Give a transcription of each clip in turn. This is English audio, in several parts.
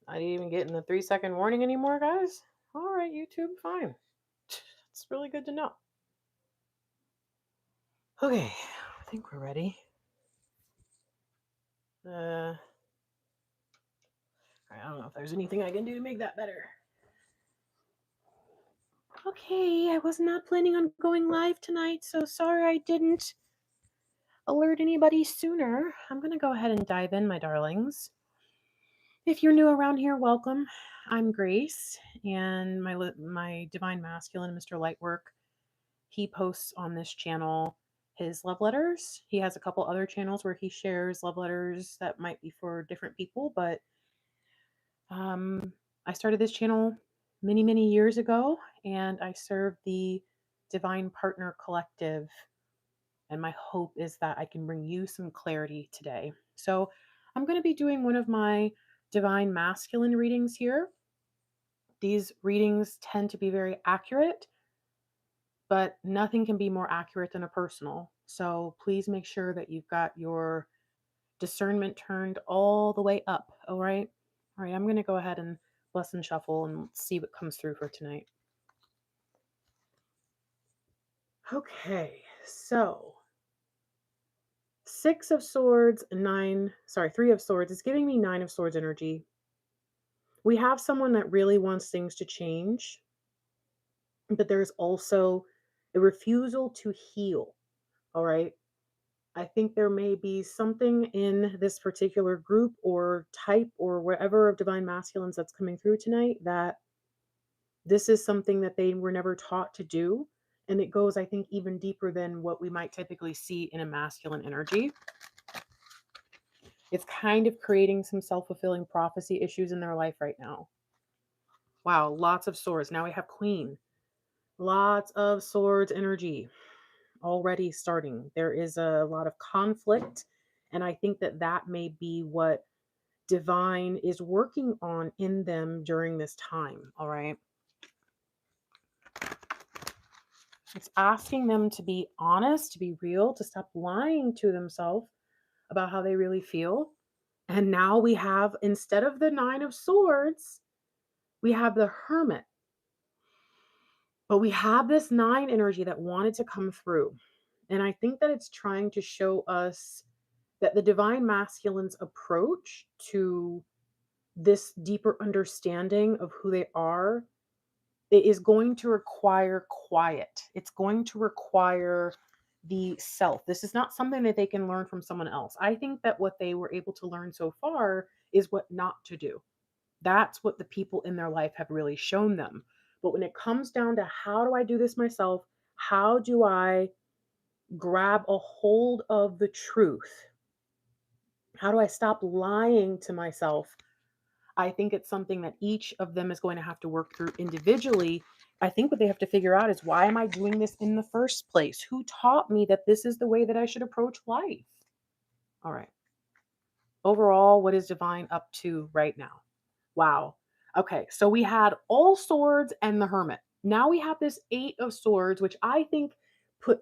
Not even getting the 3-second warning anymore, guys? All right, YouTube, fine. It's really good to know. Okay, I think we're ready. I don't know if there's anything I can do to make that better. Okay, I was not planning on going live tonight, so sorry I didn't alert anybody sooner. I'm going to go ahead and dive in, my darlings. If you're new around here, welcome. I'm Grace, and my divine masculine, Mr. Lightwork, he posts on this channel his love letters. He has a couple other channels where he shares love letters that might be for different people, but I started this channel many, many years ago, and I serve the Divine Partner Collective. And my hope is that I can bring you some clarity today. So I'm going to be doing one of my divine masculine readings here. These readings tend to be very accurate, but nothing can be more accurate than a personal. So please make sure that you've got your discernment turned all the way up. All right. All right. I'm going to go ahead and bless and shuffle and see what comes through for tonight. Okay. So 6 of Swords, 3 of Swords is giving me 9 of Swords energy. We have someone that really wants things to change, but there's also a refusal to heal. All right. I think there may be something in this particular group or type or whatever of divine masculines that's coming through tonight that this is something that they were never taught to do. And it goes, I think, even deeper than what we might typically see in a masculine energy. It's kind of creating some self-fulfilling prophecy issues in their life right now. Wow, lots of swords. Now we have Queen. Lots of swords energy already starting. There is a lot of conflict, and I think that that may be what divine is working on in them during this time. All right. It's asking them to be honest, to be real, to stop lying to themselves about how they really feel. And now we have, instead of the 9 of Swords, we have the Hermit. But we have this 9 energy that wanted to come through. And I think that it's trying to show us that the divine masculine's approach to this deeper understanding of who they are, it is going to require quiet. It's going to require the self. This is not something that they can learn from someone else. I think that what they were able to learn so far is what not to do. That's what the people in their life have really shown them. But when it comes down to how do I do this myself? How do I grab a hold of the truth? How do I stop lying to myself? I think it's something that each of them is going to have to work through individually. I think what they have to figure out is, why am I doing this in the first place? Who taught me that this is the way that I should approach life? All right. Overall, what is divine up to right now? Wow. Okay, so we had all swords and the hermit. Now we have this 8 of swords, which I think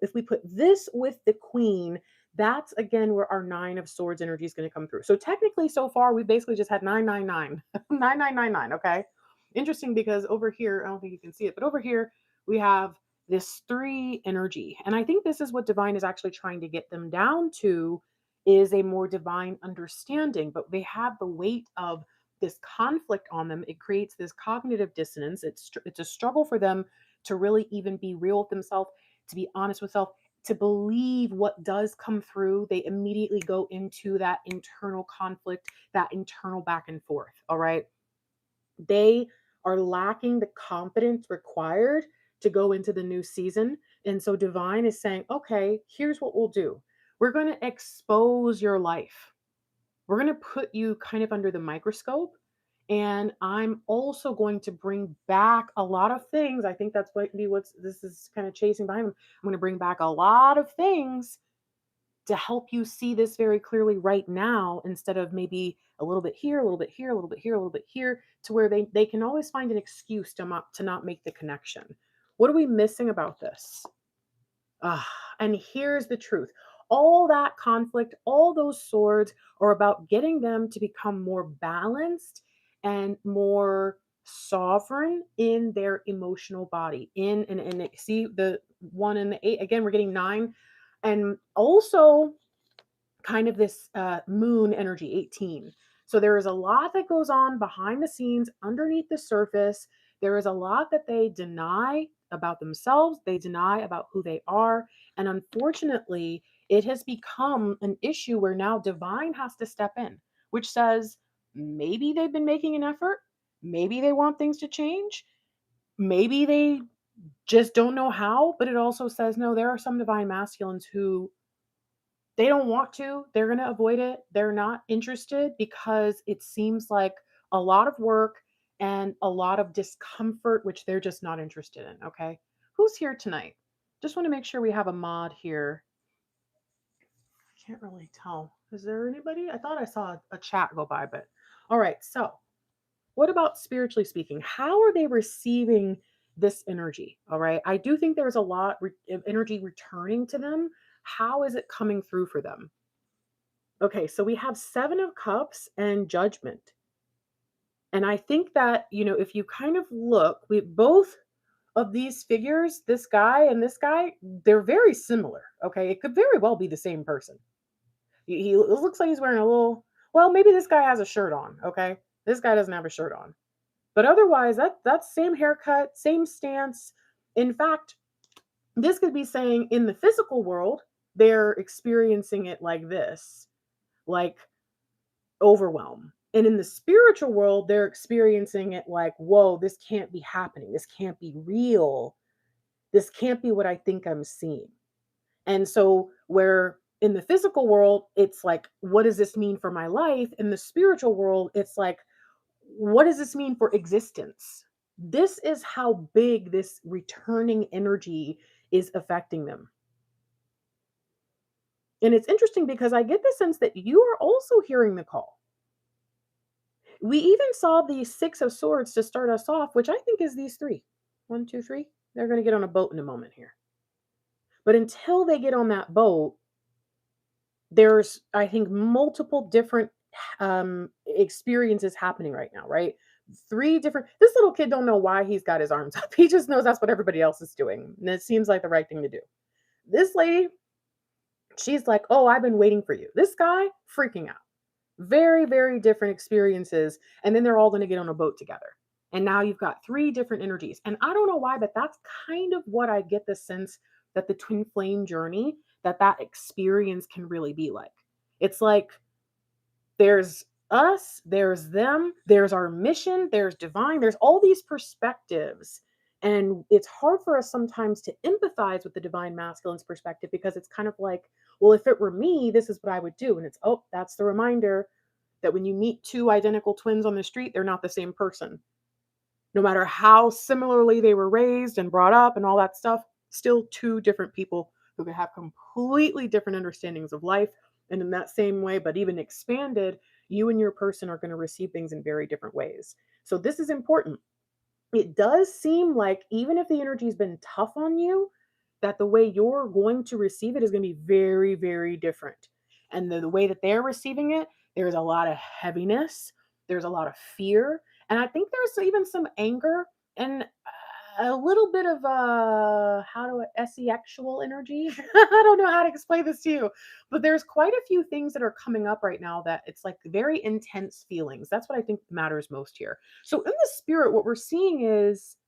if we put this with the queen, that's again where our 9 of swords energy is going to come through. So technically, so far, we basically just had 999, 9999. Okay. Interesting, because over here, I don't think you can see it, but over here, we have this 3 energy. And I think this is what divine is actually trying to get them down to, is a more divine understanding. But they have the weight of this conflict on them. It creates this cognitive dissonance. It's a struggle for them to really even be real with themselves, to be honest with self, to believe what does come through. They immediately go into that internal conflict, that internal back and forth. All right. They are lacking the confidence required to go into the new season. And so divine is saying, okay, here's what we'll do. We're going to expose your life. We're going to put you kind of under the microscope. And I'm also going to bring back a lot of things. I think that's what this is kind of chasing behind them. I'm going to bring back a lot of things to help you see this very clearly right now, instead of maybe a little bit here, a little bit here, a little bit here, a little bit here, to where they can always find an excuse to not make the connection. What are we missing about this? And here's the truth. All that conflict, all those swords are about getting them to become more balanced and more sovereign in their emotional body. See the 1 and the 8 again, we're getting 9, and also kind of this moon energy 18. So there is a lot that goes on behind the scenes, underneath the surface. There is a lot that they deny about themselves, they deny about who they are. And unfortunately, it has become an issue where now divine has to step in, which says maybe they've been making an effort, maybe they want things to change, maybe they just don't know how. But it also says no, there are some divine masculines who they don't want to, they're going to avoid it. They're not interested because it seems like a lot of work and a lot of discomfort, which they're just not interested in. Okay. Who's here tonight? Just want to make sure we have a mod here. I can't really tell. Is there anybody? I thought I saw a chat go by, but all right. So, what about spiritually speaking? How are they receiving this energy? All right. I do think there's a lot of energy returning to them. How is it coming through for them? Okay, so we have 7 of cups and judgment. And I think that, if you kind of look, we both of these figures, this guy and this guy, they're very similar. Okay, it could very well be the same person. He looks like he's wearing a little, well, maybe this guy has a shirt on. Okay, this guy doesn't have a shirt on. But otherwise, that's same haircut, same stance. In fact, this could be saying in the physical world, they're experiencing it like this, like overwhelm. And in the spiritual world, they're experiencing it like, whoa, this can't be happening. This can't be real. This can't be what I think I'm seeing. And so, where in the physical world, it's like, what does this mean for my life? In the spiritual world, it's like, what does this mean for existence? This is how big this returning energy is affecting them. And it's interesting because I get the sense that you are also hearing the call. We even saw the 6 of swords to start us off, which I think is these 3. 1, 2, 3. They're going to get on a boat in a moment here. But until they get on that boat, there's, I think, multiple different experiences happening right now, right? 3 different. This little kid don't know why he's got his arms up. He just knows that's what everybody else is doing, and it seems like the right thing to do. This lady, she's like, "Oh, I've been waiting for you." This guy freaking out. Very, very different experiences. And then they're all going to get on a boat together. And now you've got 3 different energies. And I don't know why, but that's kind of what I get the sense that the twin flame journey, that experience can really be like. It's like there's us, there's them, there's our mission, there's divine, there's all these perspectives. And it's hard for us sometimes to empathize with the divine masculine's perspective because it's kind of like, well, if it were me, this is what I would do. And it's, oh, that's the reminder that when you meet 2 identical twins on the street, they're not the same person. No matter how similarly they were raised and brought up and all that stuff, still 2 different people who can have completely different understandings of life. And in that same way, but even expanded, you and your person are going to receive things in very different ways. So this is important. It does seem like even if the energy's been tough on you, that the way you're going to receive it is going to be very, very different. And the way that they're receiving it, there's a lot of heaviness, there's a lot of fear, and I think there's even some anger and a little bit of sexual energy. I don't know how to explain this to you, but there's quite a few things that are coming up right now that it's like very intense feelings. That's what I think matters most here. So in the spirit, what we're seeing is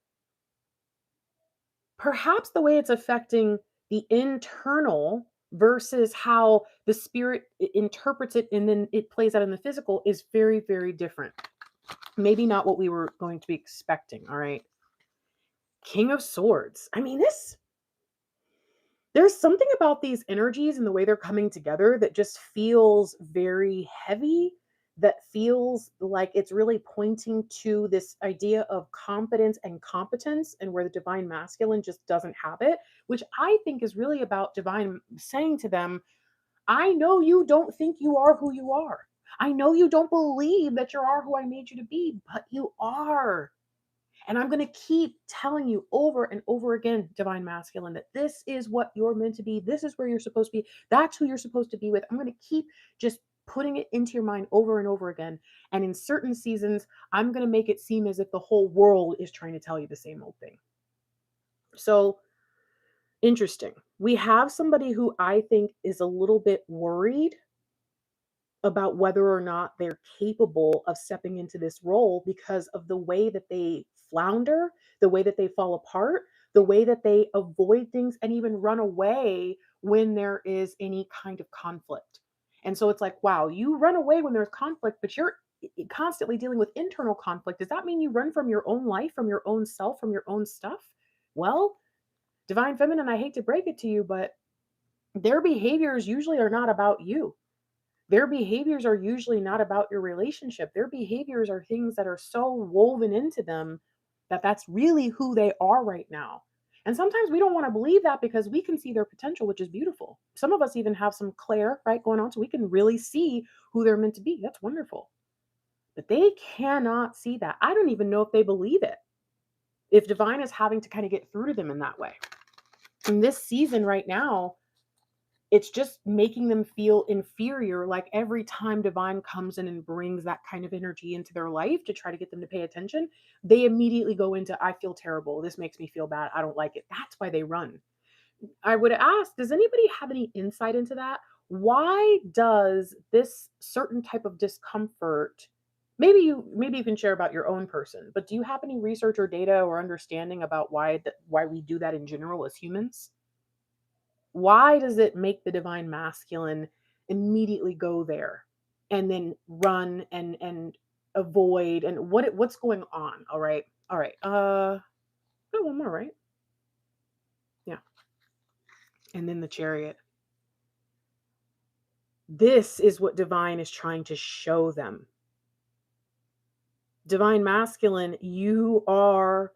perhaps the way it's affecting the internal versus how the spirit interprets it and then it plays out in the physical is very, very different. Maybe not what we were going to be expecting. All right. King of Swords. I mean, there's something about these energies and the way they're coming together that just feels very heavy, that feels like it's really pointing to this idea of confidence and competence, and where the divine masculine just doesn't have it, which I think is really about divine saying to them, I know you don't think you are who you are. I know you don't believe that you are who I made you to be, but you are. And I'm going to keep telling you over and over again, divine masculine, that this is what you're meant to be. This is where you're supposed to be. That's who you're supposed to be with. I'm going to keep just putting it into your mind over and over again. And in certain seasons, I'm going to make it seem as if the whole world is trying to tell you the same old thing. So interesting. We have somebody who I think is a little bit worried about whether or not they're capable of stepping into this role because of the way that they flounder, the way that they fall apart, the way that they avoid things and even run away when there is any kind of conflict. And so it's like, wow, you run away when there's conflict, but you're constantly dealing with internal conflict. Does that mean you run from your own life, from your own self, from your own stuff? Well, Divine Feminine, I hate to break it to you, but their behaviors usually are not about you. Their behaviors are usually not about your relationship. Their behaviors are things that are so woven into them that that's really who they are right now. And sometimes we don't want to believe that because we can see their potential, which is beautiful. Some of us even have some clair, right, going on, so we can really see who they're meant to be. That's wonderful. But they cannot see that. I don't even know if they believe it. If divine is having to kind of get through to them in that way. In this season right now, it's just making them feel inferior. Like every time divine comes in and brings that kind of energy into their life to try to get them to pay attention, they immediately go into, I feel terrible. This makes me feel bad. I don't like it. That's why they run. I would ask, does anybody have any insight into that? Why does this certain type of discomfort, maybe you can share about your own person, but do you have any research or data or understanding about why we do that in general as humans? Why does it make the divine masculine immediately go there and then run and avoid, and what's going on? All right. All right. Got one more, right? Yeah. And then the chariot. This is what divine is trying to show them. Divine masculine, you are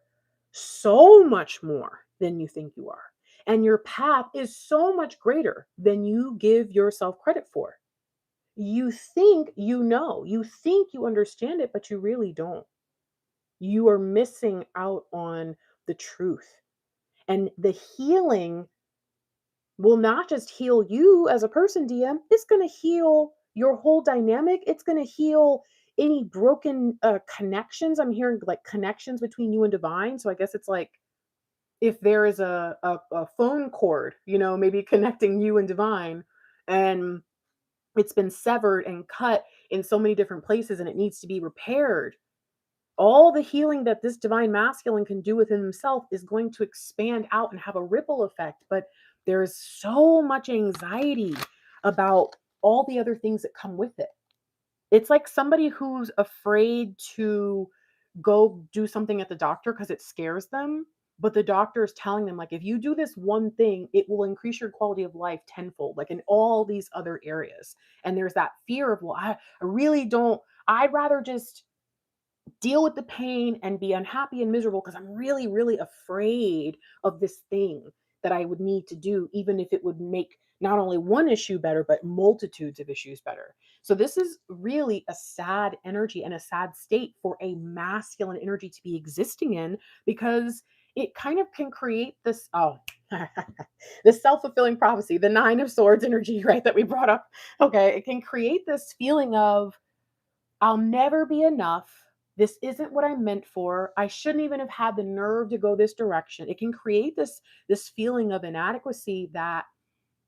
so much more than you think you are. And your path is so much greater than you give yourself credit for. You think you know, you think you understand it, but you really don't. You are missing out on the truth. And the healing will not just heal you as a person, DM, it's going to heal your whole dynamic. It's going to heal any broken connections. I'm hearing like connections between you and divine. So I guess it's like if there is a phone cord, maybe connecting you and divine, and it's been severed and cut in so many different places and it needs to be repaired. All the healing that this divine masculine can do within himself is going to expand out and have a ripple effect. But there is so much anxiety about all the other things that come with it. It's like somebody who's afraid to go do something at the doctor because it scares them. But the doctor is telling them, like, if you do this one thing, it will increase your quality of life tenfold, like in all these other areas. And there's that fear of, well, I really don't, I'd rather just deal with the pain and be unhappy and miserable because I'm really, really afraid of this thing that I would need to do, even if it would make not only one issue better, but multitudes of issues better. So, this is really a sad energy and a sad state for a masculine energy to be existing in because it kind of can create this, the self-fulfilling prophecy, the Nine of Swords energy, right? That we brought up. Okay. It can create this feeling of, I'll never be enough. This isn't what I'm meant for. I shouldn't even have had the nerve to go this direction. It can create this feeling of inadequacy that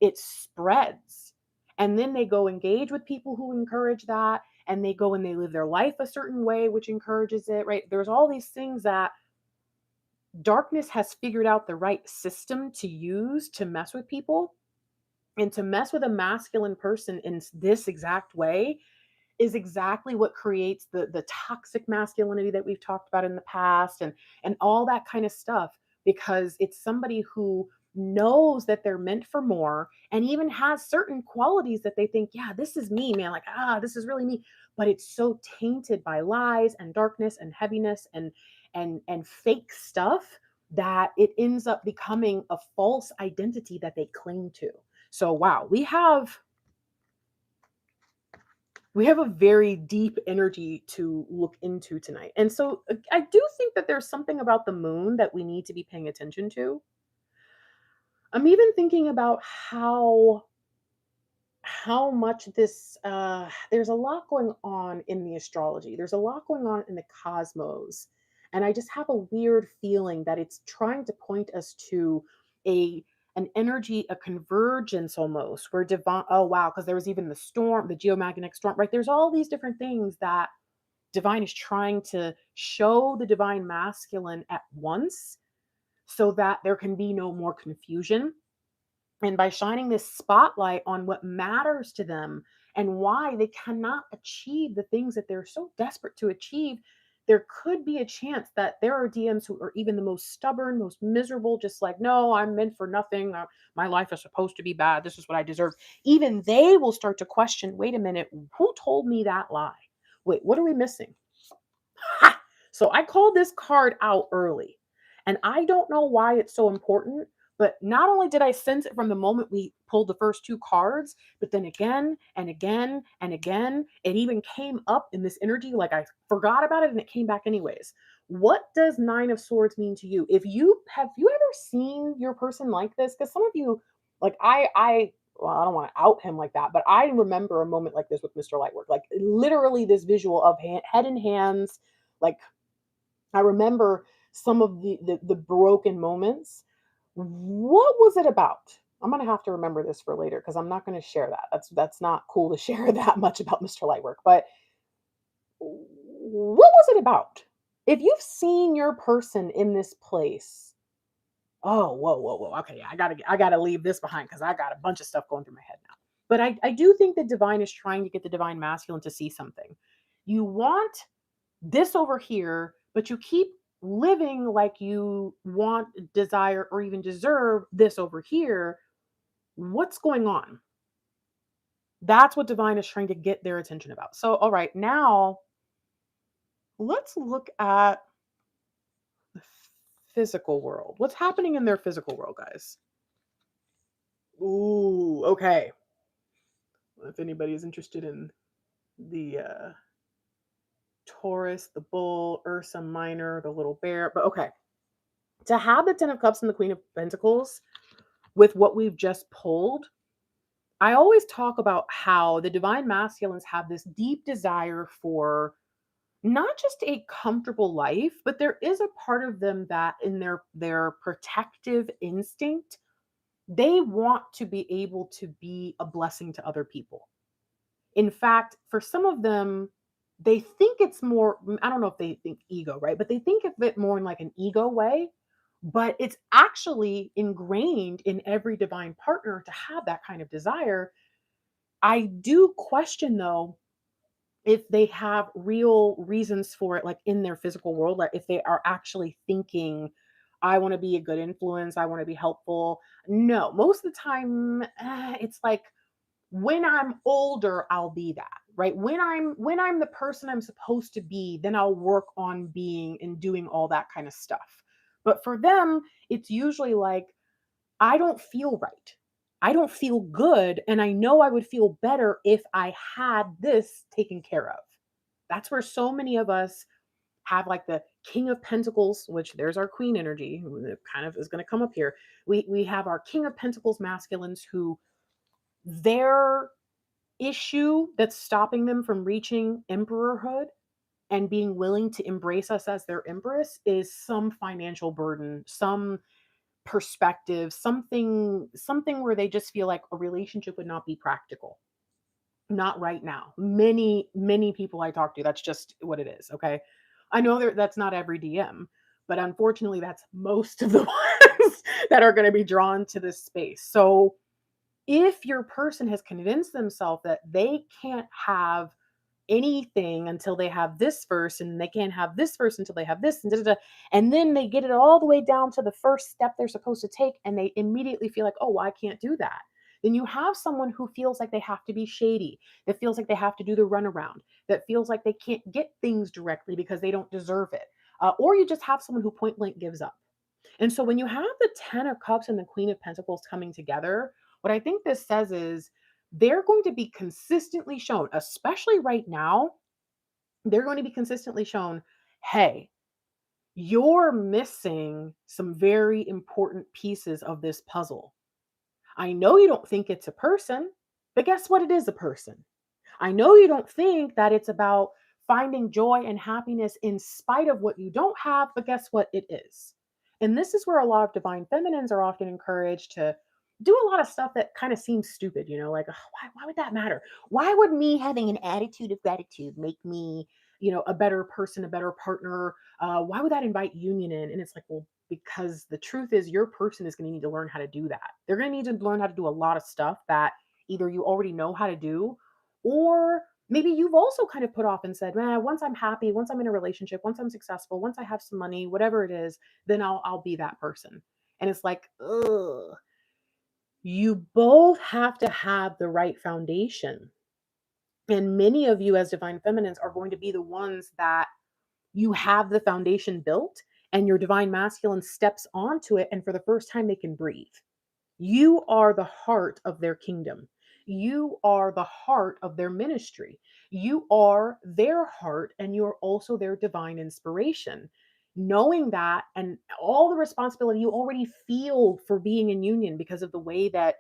it spreads. And then they go engage with people who encourage that, and they go and they live their life a certain way which encourages it, right? There's all these things that darkness has figured out the right system to use to mess with people, and to mess with a masculine person in this exact way is exactly what creates the toxic masculinity that we've talked about in the past, and all that kind of stuff, because it's somebody who knows that they're meant for more and even has certain qualities that they think, yeah, this is me, man, like, this is really me, but it's so tainted by lies and darkness and heaviness and fake stuff that it ends up becoming a false identity that they cling to. So wow, we have a very deep energy to look into tonight. And so I do think that there's something about the moon that we need to be paying attention to. I'm even thinking about how how much this there's a lot going on in the astrology. There's a lot going on in the cosmos. And I just have a weird feeling that it's trying to point us to a an energy, a convergence almost, where divine, oh wow, because there was even the storm, the geomagnetic storm, right? There's all these different things that divine is trying to show the divine masculine at once so that there can be no more confusion, and by shining this spotlight on what matters to them and why they cannot achieve the things that they're so desperate to achieve, there could be a chance that there are DMs who are even the most stubborn, most miserable, just like, no, I'm meant for nothing. My life is supposed to be bad. This is what I deserve. Even they will start to question, wait a minute, who told me that lie? Wait, what are we missing? Ha! So I called this card out early. And I don't know why it's so important, but not only did I sense it from the moment we pulled the first two cards, but then again and again and again, it even came up in this energy like I forgot about it and it came back anyways. What does 9 of swords mean to you? If you have you ever seen your person like this? Cuz some of you like I well, I don't want to out him like that, but I remember a moment like this with Mr. Lightwork. Like literally this visual of head and hands, like I remember some of the broken moments. What was it about? I'm gonna have to remember this for later because I'm not gonna share that. That's not cool to share that much about Mr. Lightwork. But what was it about? If you've seen your person in this place, oh, whoa, whoa, whoa. Okay, yeah, I gotta leave this behind because I got a bunch of stuff going through my head now. But I do think the divine is trying to get the divine masculine to see something. You want this over here, but you keep living like you want, desire, or even deserve this over here. What's going on? That's what divine is trying to get their attention about. So, all right, now let's look at the physical world. What's happening in their physical world, guys? Ooh, okay. If anybody is interested in the Taurus, the bull, Ursa Minor, the little bear, but okay. To have the 10 of Cups and the Queen of Pentacles with what we've just pulled, I always talk about how the divine masculines have this deep desire for not just a comfortable life, but there is a part of them that in their protective instinct, they want to be able to be a blessing to other people. In fact, for some of them, they think it's more, I don't know if they think ego, right? But they think of it more in like an ego way. But it's actually ingrained in every divine partner to have that kind of desire. I do question though if they have real reasons for it, like in their physical world, like if they are actually thinking, I want to be a good influence, I want to be helpful. No, most of the time, it's like when I'm older, I'll be that, right? When I'm the person I'm supposed to be, then I'll work on being and doing all that kind of stuff. But for them, it's usually like I don't feel right. I don't feel good. And I know I would feel better if I had this taken care of. That's where so many of us have like the King of Pentacles, which there's our Queen energy, who kind of is going to come up here. We have our King of Pentacles masculines who their issue that's stopping them from reaching emperorhood and being willing to embrace us as their empress is some financial burden, some perspective, something where they just feel like a relationship would not be practical. Not right now. Many people I talk to, that's just what it is, okay? I know that's not every DM, but unfortunately that's most of the ones that are going to be drawn to this space. So, if your person has convinced themselves that they can't have anything until they have this first, and they can't have this first until they have this, and da, da, da, and then they get it all the way down to the first step they're supposed to take, and they immediately feel like, oh, well, I can't do that. Then you have someone who feels like they have to be shady, that feels like they have to do the runaround, that feels like they can't get things directly because they don't deserve it. Or you just have someone who point blank gives up. And so when you have the 10 of Cups and the Queen of Pentacles coming together, what I think this says is they're going to be consistently shown, especially right now, they're going to be consistently shown, hey, you're missing some very important pieces of this puzzle. I know you don't think it's a person. But guess what? It is a person. I know you don't think that it's about finding joy and happiness in spite of what you don't have, but guess what? It is. And this is where a lot of divine feminines are often encouraged to do a lot of stuff that kind of seems stupid, like, "Ugh, why would that matter? Why would me having an attitude of gratitude make me, a better person, a better partner? Why would that invite union in?" And it's like, well, because the truth is, your person is going to need to learn how to do that. They're going to need to learn how to do a lot of stuff that either you already know how to do, or maybe you've also kind of put off and said, "Man, once I'm happy, once I'm in a relationship, once I'm successful, once I have some money, whatever it is, then I'll be that person." And it's like, ugh. You both have to have the right foundation. And many of you as divine feminines are going to be the ones that you have the foundation built, and your divine masculine steps onto it, and for the first time they can breathe. You are the heart of their kingdom. You are the heart of their ministry. You are their heart, and you're also their divine inspiration. Knowing that and all the responsibility you already feel for being in union because of the way that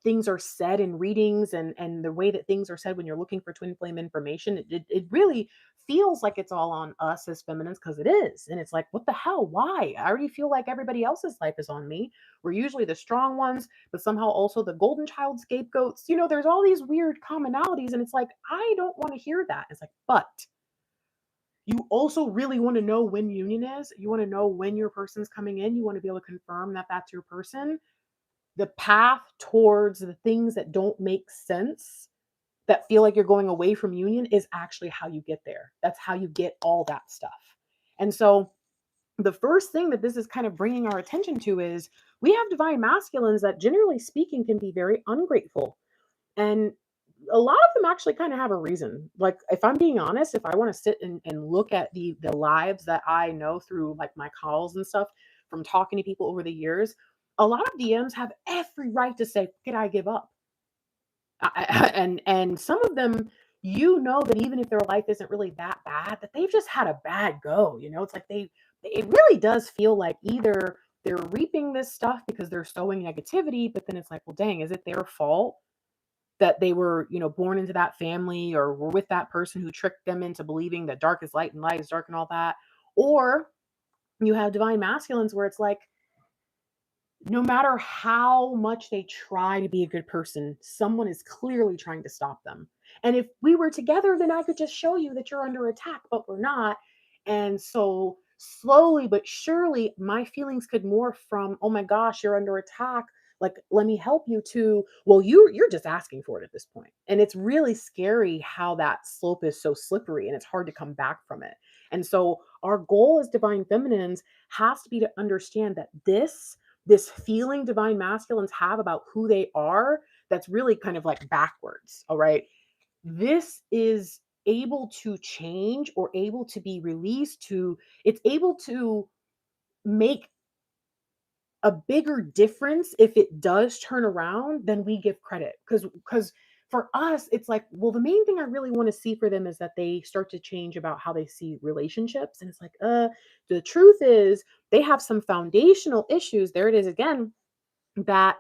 things are said in readings, and the way that things are said when you're looking for twin flame information, it really feels like it's all on us as feminines, because it is. And it's like, what the hell? Why? I already feel like everybody else's life is on me. We're usually the strong ones, but somehow also the golden child scapegoats. There's all these weird commonalities, and it's like, I don't want to hear that. It's like, but you also really want to know when union is. You want to know when your person's coming in. You want to be able to confirm that that's your person. The path towards the things that don't make sense, that feel like you're going away from union, is actually how you get there. That's how you get all that stuff. And so the first thing that this is kind of bringing our attention to is, we have divine masculines that, generally speaking, can be very ungrateful. And a lot of them actually kind of have a reason. Like, if I'm being honest, if I want to sit and look at the lives that I know through like my calls and stuff, from talking to people over the years, a lot of DMs have every right to say, "Could I give up?" And some of them, that even if their life isn't really that bad, that they've just had a bad go. It's like it really does feel like either they're reaping this stuff because they're sowing negativity, but then it's like, well, dang, is it their fault that they were, born into that family, or were with that person who tricked them into believing that dark is light and light is dark and all that? Or you have divine masculines where it's like, no matter how much they try to be a good person, someone is clearly trying to stop them. And if we were together, then I could just show you that you're under attack, but we're not. And so slowly but surely, my feelings could morph from, "Oh my gosh, you're under attack. Like, let me help you," to, "Well, you're just asking for it at this point." And it's really scary how that slope is so slippery, and it's hard to come back from it. And so our goal as divine feminines has to be to understand that this feeling divine masculines have about who they are, that's really kind of like backwards. All right. This is able to change, or able to be released, to it's able to make a bigger difference if it does turn around than we give credit. Because for us, it's like, well, the main thing I really want to see for them is that they start to change about how they see relationships. And it's like, the truth is, they have some foundational issues. There it is again, that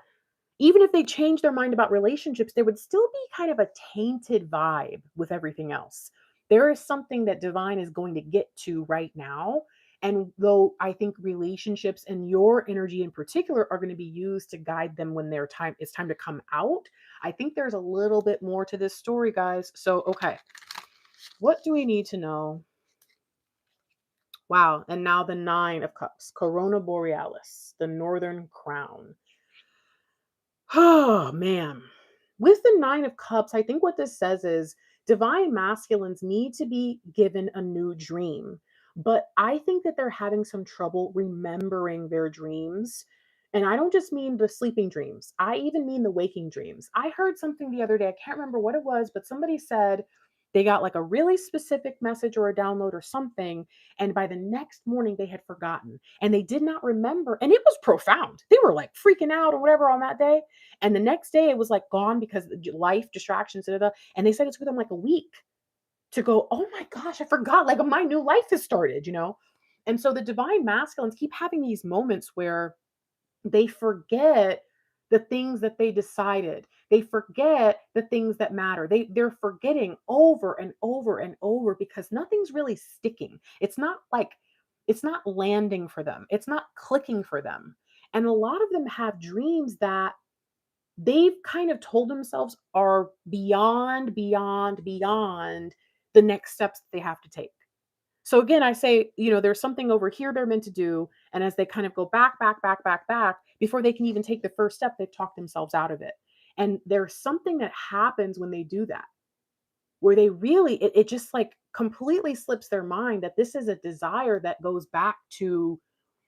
even if they change their mind about relationships, there would still be kind of a tainted vibe with everything else. There is something that divine is going to get to right now. And though I think relationships and your energy in particular are going to be used to guide them when it's time to come out, I think there's a little bit more to this story, guys. So, okay, what do we need to know? Wow. And now the 9 of Cups, Corona Borealis, the Northern Crown. Oh, man. With the 9 of Cups, I think what this says is, divine masculines need to be given a new dream. But I think that they're having some trouble remembering their dreams. And I don't just mean the sleeping dreams, I even mean the waking dreams. I heard something the other day, I can't remember what it was, but somebody said they got like a really specific message or a download or something. And by the next morning, they had forgotten and they did not remember. And it was profound. They were like freaking out or whatever on that day. And the next day it was like gone because of life distractions, da, da, da. And they said it took them like a week to go, "Oh my gosh, I forgot. Like, my new life has started." And so the divine masculines keep having these moments where they forget the things that they decided. They forget the things that matter. They're forgetting over and over and over because nothing's really sticking. It's not landing for them. It's not clicking for them. And a lot of them have dreams that they've kind of told themselves are beyond, beyond, beyond the next steps that they have to take. So again, I say, there's something over here they're meant to do. And as they kind of go back, back, back, back, back, before they can even take the first step, they've talked themselves out of it. And there's something that happens when they do that, where they really, it just like completely slips their mind that this is a desire that goes back to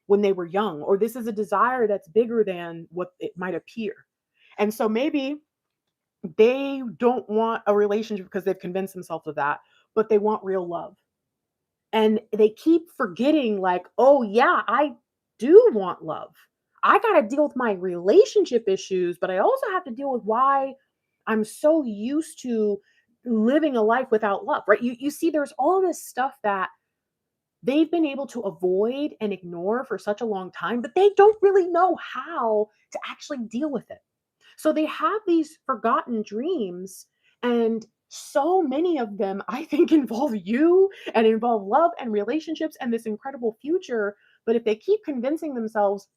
when they were young, or this is a desire that's bigger than what it might appear. And so maybe they don't want a relationship because they've convinced themselves of that, but they want real love. And they keep forgetting, like, oh, yeah, I do want love. I got to deal with my relationship issues, but I also have to deal with why I'm so used to living a life without love, right? You see, there's all this stuff that they've been able to avoid and ignore for such a long time, but they don't really know how to actually deal with it. So they have these forgotten dreams, and so many of them, I think, involve you and involve love and relationships and this incredible future. But if they keep convincing themselves,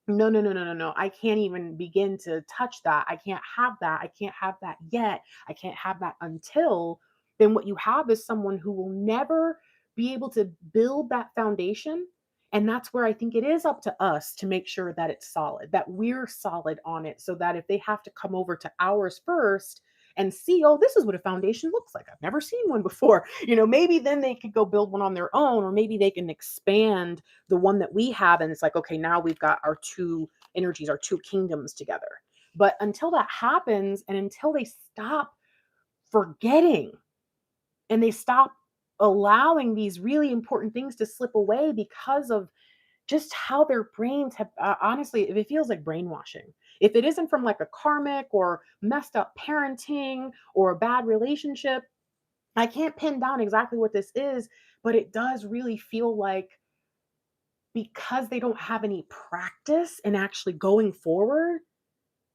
no, no, no, no, no, no, I can't even begin to touch that. I can't have that. I can't have that yet. I can't have that until, then what you have is someone who will never be able to build that foundation. And that's where I think it is up to us to make sure that it's solid, that we're solid on it, so that if they have to come over to ours first and see, oh, this is what a foundation looks like. I've never seen one before. Maybe then they could go build one on their own, or maybe they can expand the one that we have. And it's like, okay, now we've got our two energies, our two kingdoms together. But until that happens, and until they stop forgetting and they stop allowing these really important things to slip away because of just how their brains have, honestly, if it feels like brainwashing, if it isn't from like a karmic or messed up parenting or a bad relationship, I can't pin down exactly what this is, but it does really feel like, because they don't have any practice in actually going forward,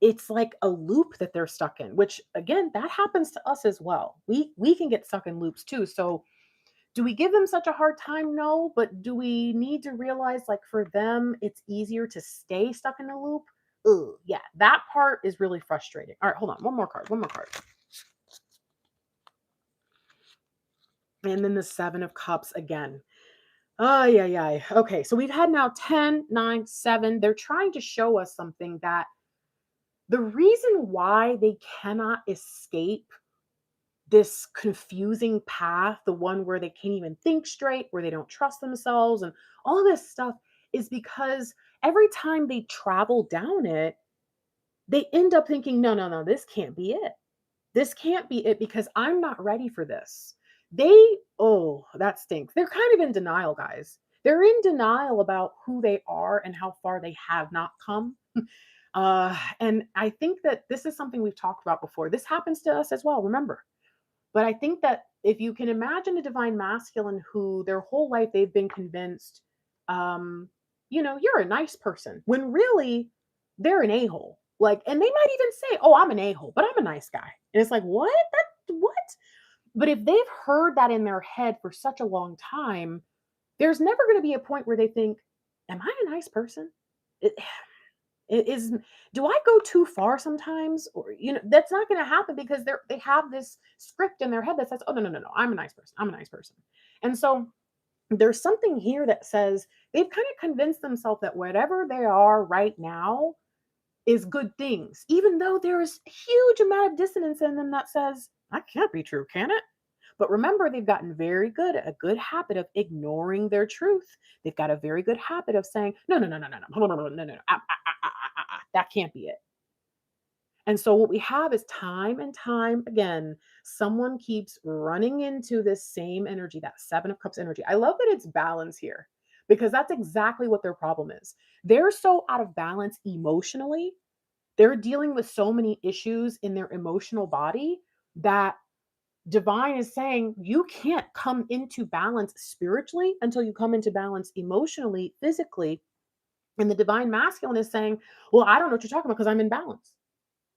it's like a loop that they're stuck in, which again, that happens to us as well. We can get stuck in loops too. So do we give them such a hard time? No, but do we need to realize, like, for them it's easier to stay stuck in a loop? Ugh, yeah, that part is really frustrating. All right, hold on, one more card, one more card. And then the 7 of Cups again. Oh, yeah, yeah. Okay, so we've had now 10, 9, 7. They're trying to show us something, that the reason why they cannot escape this confusing path, the one where they can't even think straight, where they don't trust themselves, and all this stuff, is because every time they travel down it, they end up thinking, no, no, no, this can't be it. This can't be it because I'm not ready for this. Oh, that stinks. They're kind of in denial, guys. They're in denial about who they are and how far they have not come. And I think that this is something we've talked about before. This happens to us as well, remember. But I think that if you can imagine a divine masculine who their whole life they've been convinced, um, you're a nice person, when really they're an a-hole. Like, and they might even say, oh, I'm an a-hole, but I'm a nice guy. And it's like, what? What? But if they've heard that in their head for such a long time, there's never going to be a point where they think, am I a nice person? It, it is, do I go too far sometimes? Or, that's not going to happen, because they have this script in their head that says, oh, no, no, no, no, I'm a nice person. I'm a nice person. And so there's something here that says they've kind of convinced themselves that whatever they are right now is good things, even though there is a huge amount of dissonance in them that says, that can't be true, can it? But remember, they've gotten very good at a good habit of ignoring their truth. They've got a very good habit of saying, no, no, no, no, no, no, no, no, no, no, no, that can't be it. And so what we have is, time and time again, someone keeps running into this same energy, that 7 of Cups energy. I love that it's balance here, because that's exactly what their problem is. They're so out of balance emotionally. They're dealing with so many issues in their emotional body that divine is saying, you can't come into balance spiritually until you come into balance emotionally, physically. And the divine masculine is saying, well, I don't know what you're talking about because I'm in balance.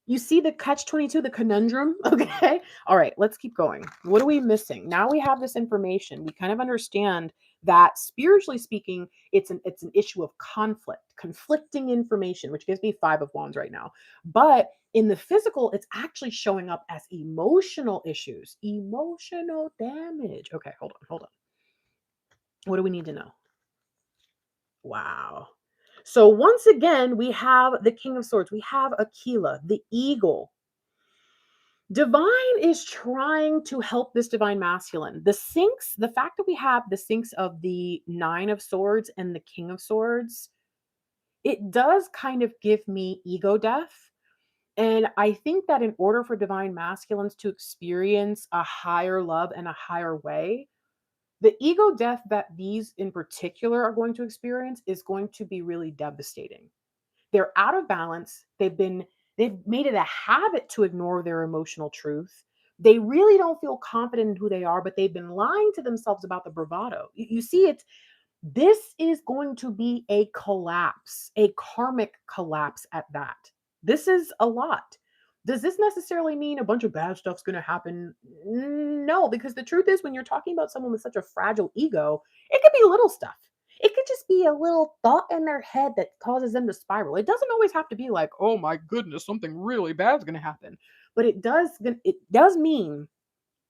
You see the catch 22, the conundrum? Okay. All right, let's keep going. What are we missing? Now we have this information. We kind of understand that spiritually speaking, it's an issue of conflict, conflicting information, which gives me 5 of wands right now. But in the physical, it's actually showing up as emotional issues, emotional damage. Okay, hold on. What do we need to know? Wow. So once again, we have the King of Swords. We have Aquila, the eagle. Divine is trying to help this divine masculine. The sinks, the fact that we have the sinks of the Nine of Swords and the King of Swords, it does kind of give me ego death. And I think that in order for divine masculines to experience a higher love and a higher way, the ego death that these in particular are going to experience is going to be really devastating. They're out of balance. They've made it a habit to ignore their emotional truth. They really don't feel confident in who they are, but they've been lying to themselves about the bravado. You see, this is going to be a collapse, a karmic collapse at that. This is a lot. Does this necessarily mean a bunch of bad stuff's going to happen? No, because the truth is, when you're talking about someone with such a fragile ego, it could be little stuff. It could just be a little thought in their head that causes them to spiral. It doesn't always have to be like, oh my goodness, something really bad is going to happen. But it does mean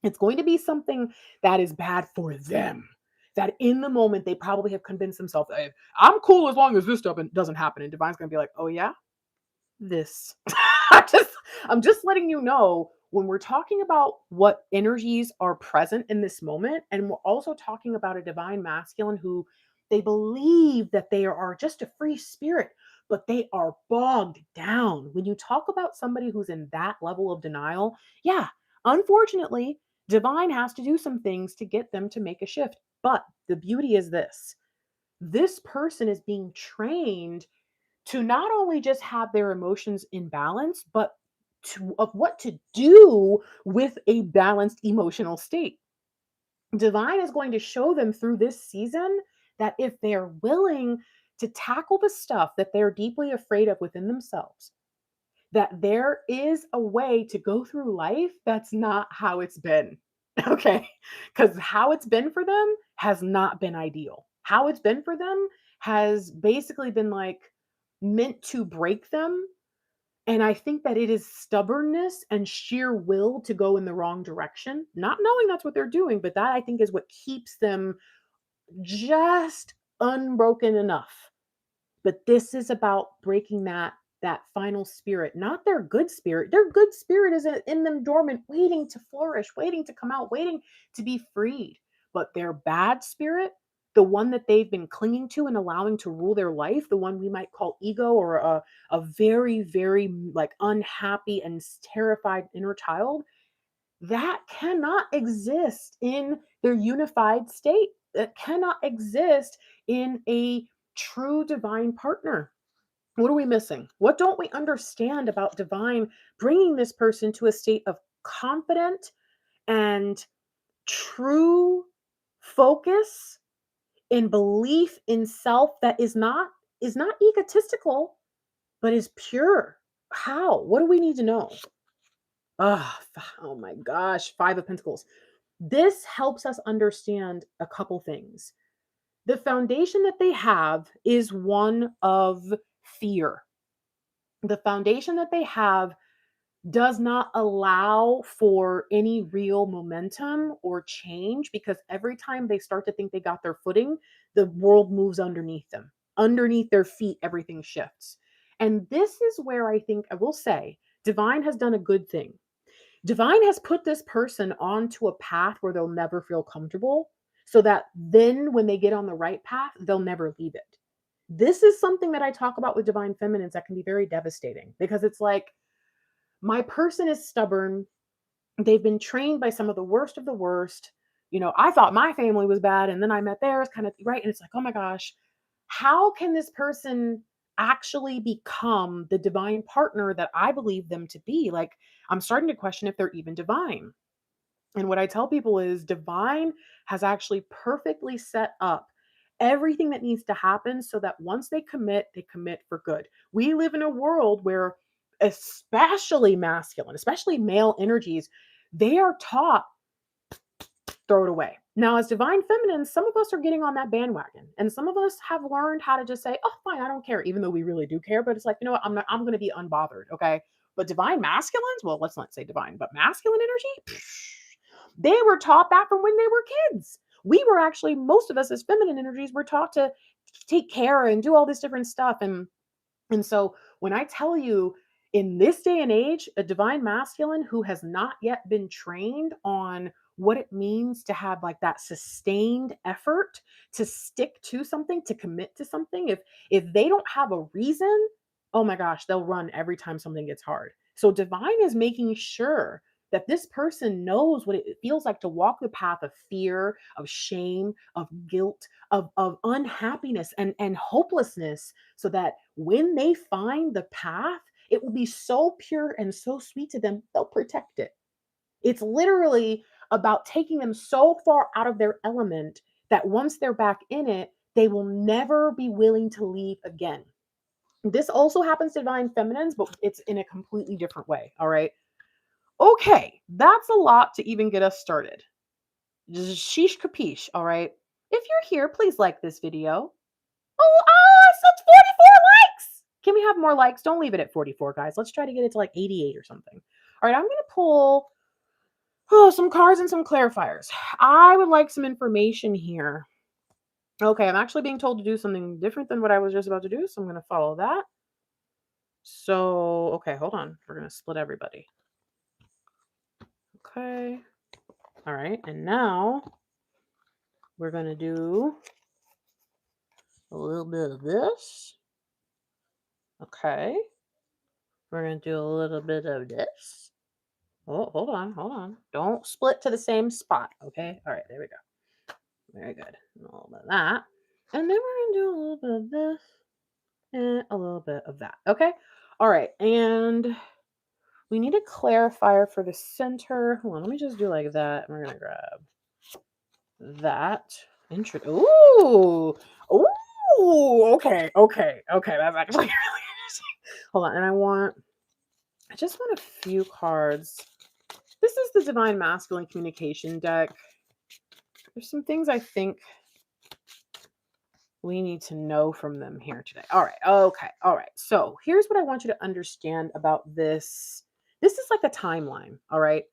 it's going to be something that is bad for them. That in the moment they probably have convinced themselves, hey, I'm cool as long as this stuff doesn't happen. And Divine's gonna be like, oh yeah, this. I just I'm just letting you know when we're talking about what energies are present in this moment, and we're also talking about a divine masculine who they believe that they are just a free spirit, but they are bogged down. When you talk about somebody who's in that level of denial, yeah, unfortunately, divine has to do some things to get them to make a shift. But the beauty is this person is being trained to not only just have their emotions in balance, but of what to do with a balanced emotional state. Divine is going to show them through this season that if they're willing to tackle the stuff that they're deeply afraid of within themselves, that there is a way to go through life that's not how it's been. Okay. Because how it's been for them has not been ideal. How it's been for them has basically been like meant to break them. And I think that it is stubbornness and sheer will to go in the wrong direction, not knowing that's what they're doing, but that I think is what keeps them just unbroken enough. But this is about breaking that final spirit, not their good spirit. Their good spirit is in them dormant, waiting to flourish, waiting to come out, waiting to be freed. But their bad spirit, the one that they've been clinging to and allowing to rule their life, the one we might call ego, or a very, very like unhappy and terrified inner child, that cannot exist in their unified state. That cannot exist in a true divine partner. What are we missing? What don't we understand about divine bringing this person to a state of confident and true focus and belief in self that is not egotistical, but is pure? How? What do we need to know? Oh my gosh, 5 of Pentacles. This helps us understand a couple things. The foundation that they have is one of fear. The foundation that they have does not allow for any real momentum or change, because every time they start to think they got their footing, the world moves underneath them. Underneath their feet, everything shifts. And this is where I think I will say Divine has done a good thing. Divine has put this person onto a path where they'll never feel comfortable, so that then when they get on the right path, they'll never leave it. This is something that I talk about with divine feminines that can be very devastating, because it's like my person is stubborn. They've been trained by some of the worst of the worst. I thought my family was bad and then I met theirs, kind of, right? And it's like, oh my gosh, how can this person actually become the divine partner that I believe them to be? Like, I'm starting to question if they're even divine. And what I tell people is divine has actually perfectly set up everything that needs to happen so that once they commit for good. We live in a world where especially masculine, especially male energies, they are taught throw it away. Now, as divine feminines, some of us are getting on that bandwagon, and some of us have learned how to just say, "Oh, fine, I don't care," even though we really do care. But it's like, you know what? I'm not. I'm going to be unbothered. Okay. But divine masculines, well, let's not say divine, but masculine energy, they were taught that from when they were kids. We were actually, most of us as feminine energies, were taught to take care and do all this different stuff. And so when I tell you in this day and age, a divine masculine who has not yet been trained on what it means to have like that sustained effort to stick to something, to commit to something, if they don't have a reason, oh my gosh, they'll run every time something gets hard. So divine is making sure that this person knows what it feels like to walk the path of fear, of shame, of guilt, of unhappiness and hopelessness, so that when they find the path, it will be so pure and so sweet to them, they'll protect it. It's literally about taking them so far out of their element that once they're back in it, they will never be willing to leave again. This also happens to divine feminines, but it's in a completely different way. All right. Okay. That's a lot to even get us started. Sheesh capiche. All right. If you're here, please like this video. Oh, such 44 likes. Can we have more likes? Don't leave it at 44, guys. Let's try to get it to like 88 or something. All right, I'm going to pull some cards and some clarifiers. I would like some information here. Okay, I'm actually being told to do something different than what I was just about to do, so I'm going to follow that. So, okay, hold on. We're going to split everybody. Okay. All right, and now we're going to do a little bit of this. Okay. We're going to do a little bit of this. Oh, hold on, hold on. Don't split to the same spot, okay? All right, there we go. Very good. A little bit of that. And then we're going to do a little bit of this and a little bit of that, okay? All right, and we need a clarifier for the center. Hold on, let me just do like that. We're going to grab that. Ooh, ooh, okay. That's actually really interesting. Hold on, and I just want a few cards. This is the Divine Masculine Communication deck. There's some things I think we need to know from them here today. All right. Okay. All right. So here's what I want you to understand about this. This is like a timeline. All right.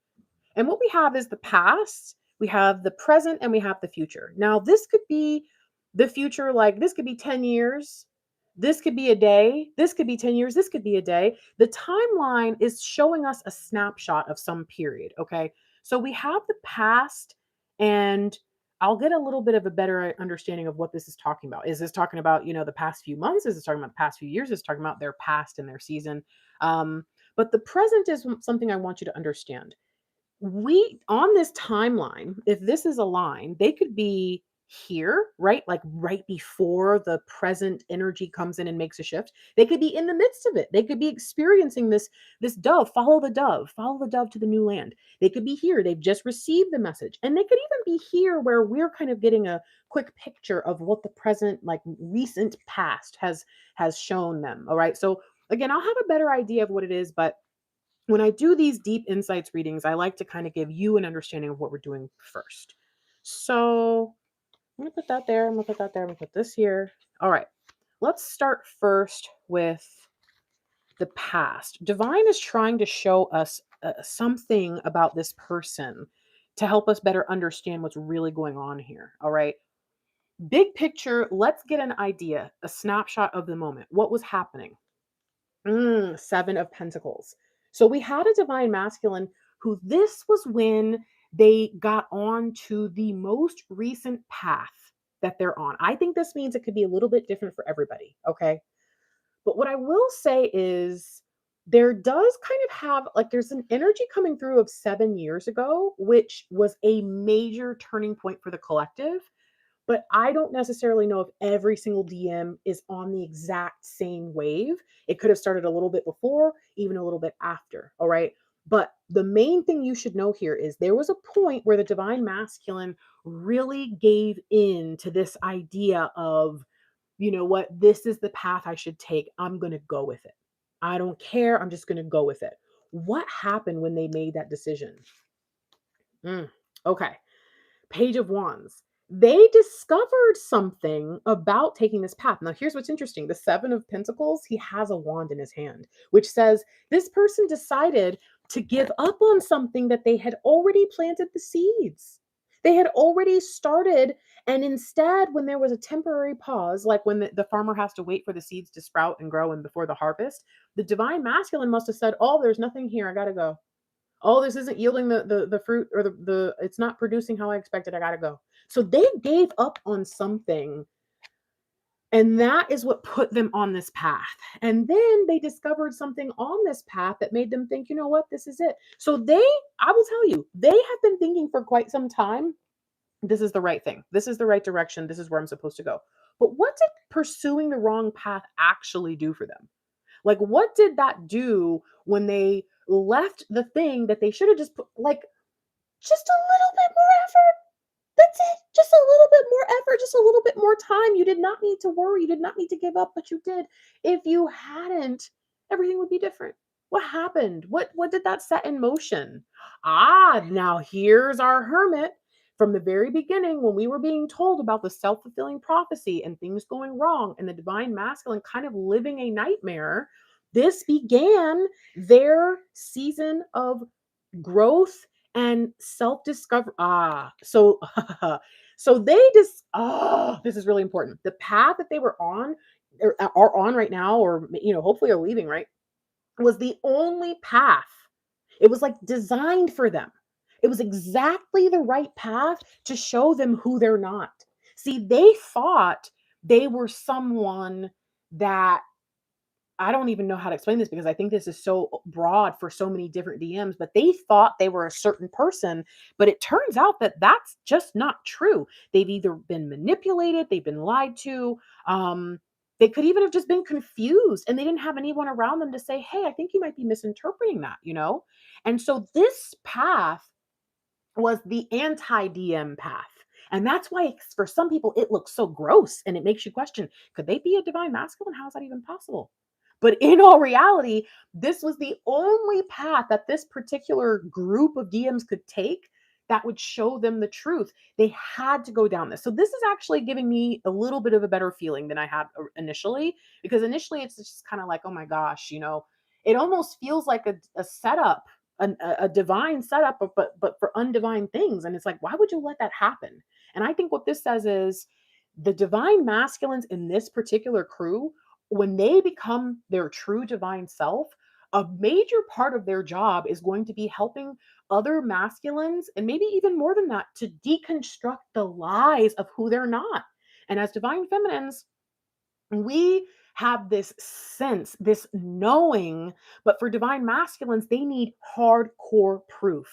And what we have is the past, we have the present, and we have the future. Now, this could be the future, like this could be 10 years. This could be a day. This could be 10 years. This could be a day. The timeline is showing us a snapshot of some period. Okay. So we have the past, and I'll get a little bit of a better understanding of what this is talking about. Is this talking about, the past few months? Is this talking about the past few years? Is this talking about their past and their season? But the present is something I want you to understand. We on this timeline, if this is a line, they could be here, right? Like right before the present energy comes in and makes a shift. They could be in the midst of it. They could be experiencing this dove, follow the dove to the new land. They could be here. They've just received the message. And they could even be here where we're kind of getting a quick picture of what the present, like recent past has shown them. All right. So again, I'll have a better idea of what it is, but when I do these deep insights readings, I like to kind of give you an understanding of what we're doing first. So I'm going to put that there. I'm going to put that there. I'm going to put this here. All right. Let's start first with the past. Divine is trying to show us something about this person to help us better understand what's really going on here. All right. Big picture, let's get an idea, a snapshot of the moment. What was happening? Seven of Pentacles. So we had a divine masculine who this was when they got on to the most recent path that they're on. I think this means it could be a little bit different for everybody. Okay. But what I will say is there does kind of have like there's an energy coming through of 7 years ago, which was a major turning point for the collective. But I don't necessarily know if every single DM is on the exact same wave. It could have started a little bit before, even a little bit after. All right. But the main thing you should know here is there was a point where the divine masculine really gave in to this idea of, you know what, this is the path I should take. I'm going to go with it. I don't care. I'm just going to go with it. What happened when they made that decision? Okay. Page of Wands. They discovered something about taking this path. Now, here's what's interesting. The Seven of Pentacles, he has a wand in his hand, which says this person decided to give up on something that they had already planted the seeds. They had already started. And instead, when there was a temporary pause, like when the farmer has to wait for the seeds to sprout and grow and before the harvest, the divine masculine must have said, oh, there's nothing here. I got to go. Oh, this isn't yielding the fruit, or the it's not producing how I expected. I gotta go. So they gave up on something, and that is what put them on this path. And then they discovered something on this path that made them think, you know what, this is it. So I will tell you, they have been thinking for quite some time, this is the right thing. This is the right direction. This is where I'm supposed to go. But what did pursuing the wrong path actually do for them? Like, what did that do when they left the thing that they should have just put, like, just a little bit more effort? That's it. Just a little bit more effort, just a little bit more time. You did not need to worry. You did not need to give up, but you did. If you hadn't, everything would be different. What happened? What did that set in motion? Now here's our hermit. From the very beginning, when we were being told about the self-fulfilling prophecy and things going wrong and the divine masculine kind of living a nightmare, this began their season of growth and self-discovery. So they just this is really important. The path that they were on, or are on right now, or hopefully are leaving, right, was the only path. It was like designed for them. It was exactly the right path to show them who they're not. See, they thought they were someone that, I don't even know how to explain this because I think this is so broad for so many different DMs, but they thought they were a certain person, but it turns out that that's just not true. They've either been manipulated, they've been lied to, they could even have just been confused and they didn't have anyone around them to say, "Hey, I think you might be misinterpreting that." And so this path was the anti-DM path. And that's why for some people it looks so gross and it makes you question, could they be a divine masculine? How is that even possible? But in all reality, this was the only path that this particular group of DMs could take that would show them the truth. They had to go down this. So this is actually giving me a little bit of a better feeling than I had initially, because initially it's just kind of like, oh my gosh, it almost feels like a setup, a divine setup, but for undivine things. And it's like, why would you let that happen? And I think what this says is the divine masculines in this particular crew, when they become their true divine self, a major part of their job is going to be helping other masculines, and maybe even more than that, to deconstruct the lies of who they're not. And as divine feminines, we have this sense, this knowing, but for divine masculines, they need hardcore proof.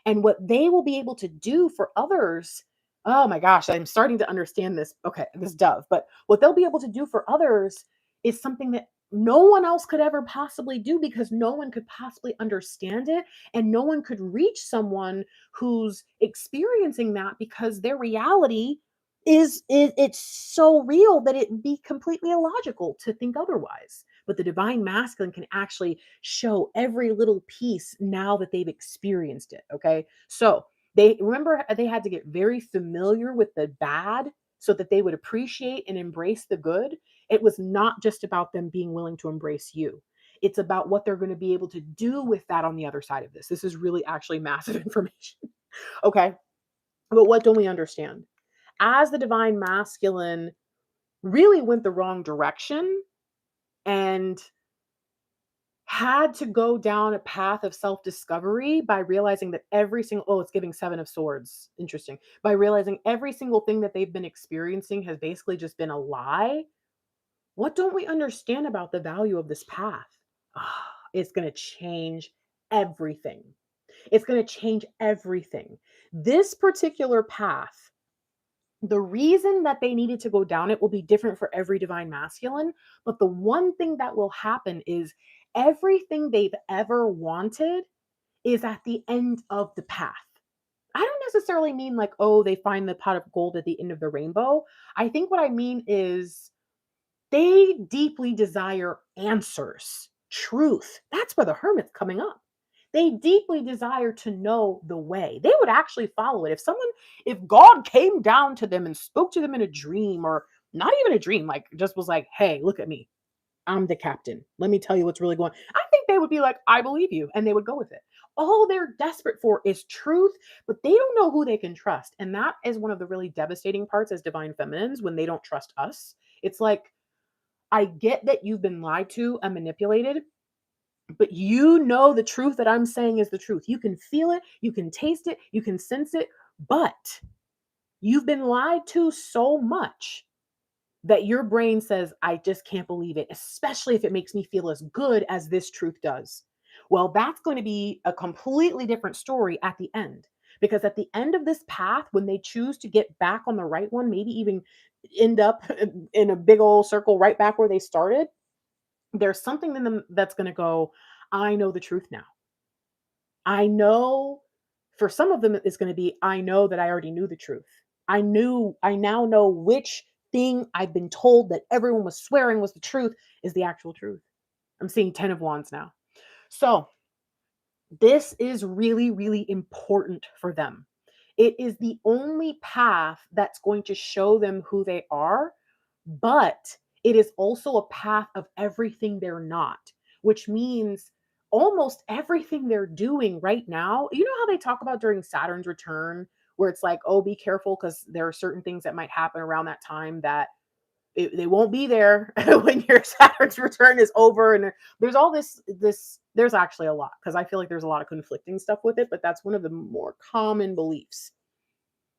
And what they will be able to do for others, oh my gosh, I'm starting to understand this. Okay, this dove, but what they'll be able to do for others is something that no one else could ever possibly do, because no one could possibly understand it and no one could reach someone who's experiencing that, because their reality it's so real that it'd be completely illogical to think otherwise. But the divine masculine can actually show every little piece now that they've experienced it. Okay, so they remember they had to get very familiar with the bad so that they would appreciate and embrace the good. It was not just about them being willing to embrace you. It's about what they're going to be able to do with that on the other side of this. This is really actually massive information. Okay, but what don't we understand? As the divine masculine really went the wrong direction and had to go down a path of self-discovery by realizing that every single, oh, it's giving Seven of Swords, interesting, by realizing every single thing that they've been experiencing has basically just been a lie. What don't we understand about the value of this path? It's going to change everything. It's going to change everything. This particular path, the reason that they needed to go down it will be different for every divine masculine. But the one thing that will happen is everything they've ever wanted is at the end of the path. I don't necessarily mean like, oh, they find the pot of gold at the end of the rainbow. I think what I mean is they deeply desire answers truth. That's where the hermit's coming up. They deeply desire to know the way. They would actually follow it. If God came down to them and spoke to them in a dream, or not even a dream, like just was like, hey, look at me. I'm the captain. Let me tell you what's really going on. I think they would be like, I believe you. And they would go with it. All they're desperate for is truth, but they don't know who they can trust. And that is one of the really devastating parts as divine feminines when they don't trust us. It's like, I get that you've been lied to and manipulated, but you know the truth that I'm saying is the truth. You can feel it, you can taste it, you can sense it, but you've been lied to so much that your brain says, I just can't believe it, especially if it makes me feel as good as this truth does. Well, that's going to be a completely different story at the end. Because at the end of this path, when they choose to get back on the right one, maybe even end up in a big old circle right back where they started, there's something in them that's going to go, I know the truth now. I know for some of them, it's going to be, I know that I already knew the truth. I now know which thing I've been told that everyone was swearing was the truth is the actual truth. I'm seeing 10 of wands now. So this is really, really important for them. It is the only path that's going to show them who they are, but it is also a path of everything they're not, which means almost everything they're doing right now. You know how they talk about during Saturn's return, where it's like, oh, be careful because there are certain things that might happen around that time that they won't be there when your Saturn's return is over. And there's all this, there's actually a lot because I feel like there's a lot of conflicting stuff with it, but that's one of the more common beliefs.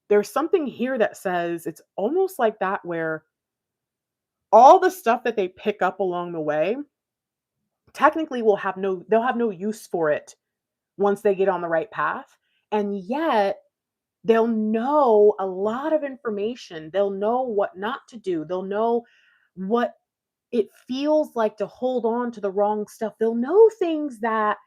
There's something here that says it's almost like that where all the stuff that they pick up along the way technically they'll have no use for it once they get on the right path. And yet they'll know a lot of information. They'll know what not to do. They'll know what it feels like to hold on to the wrong stuff. They'll know things that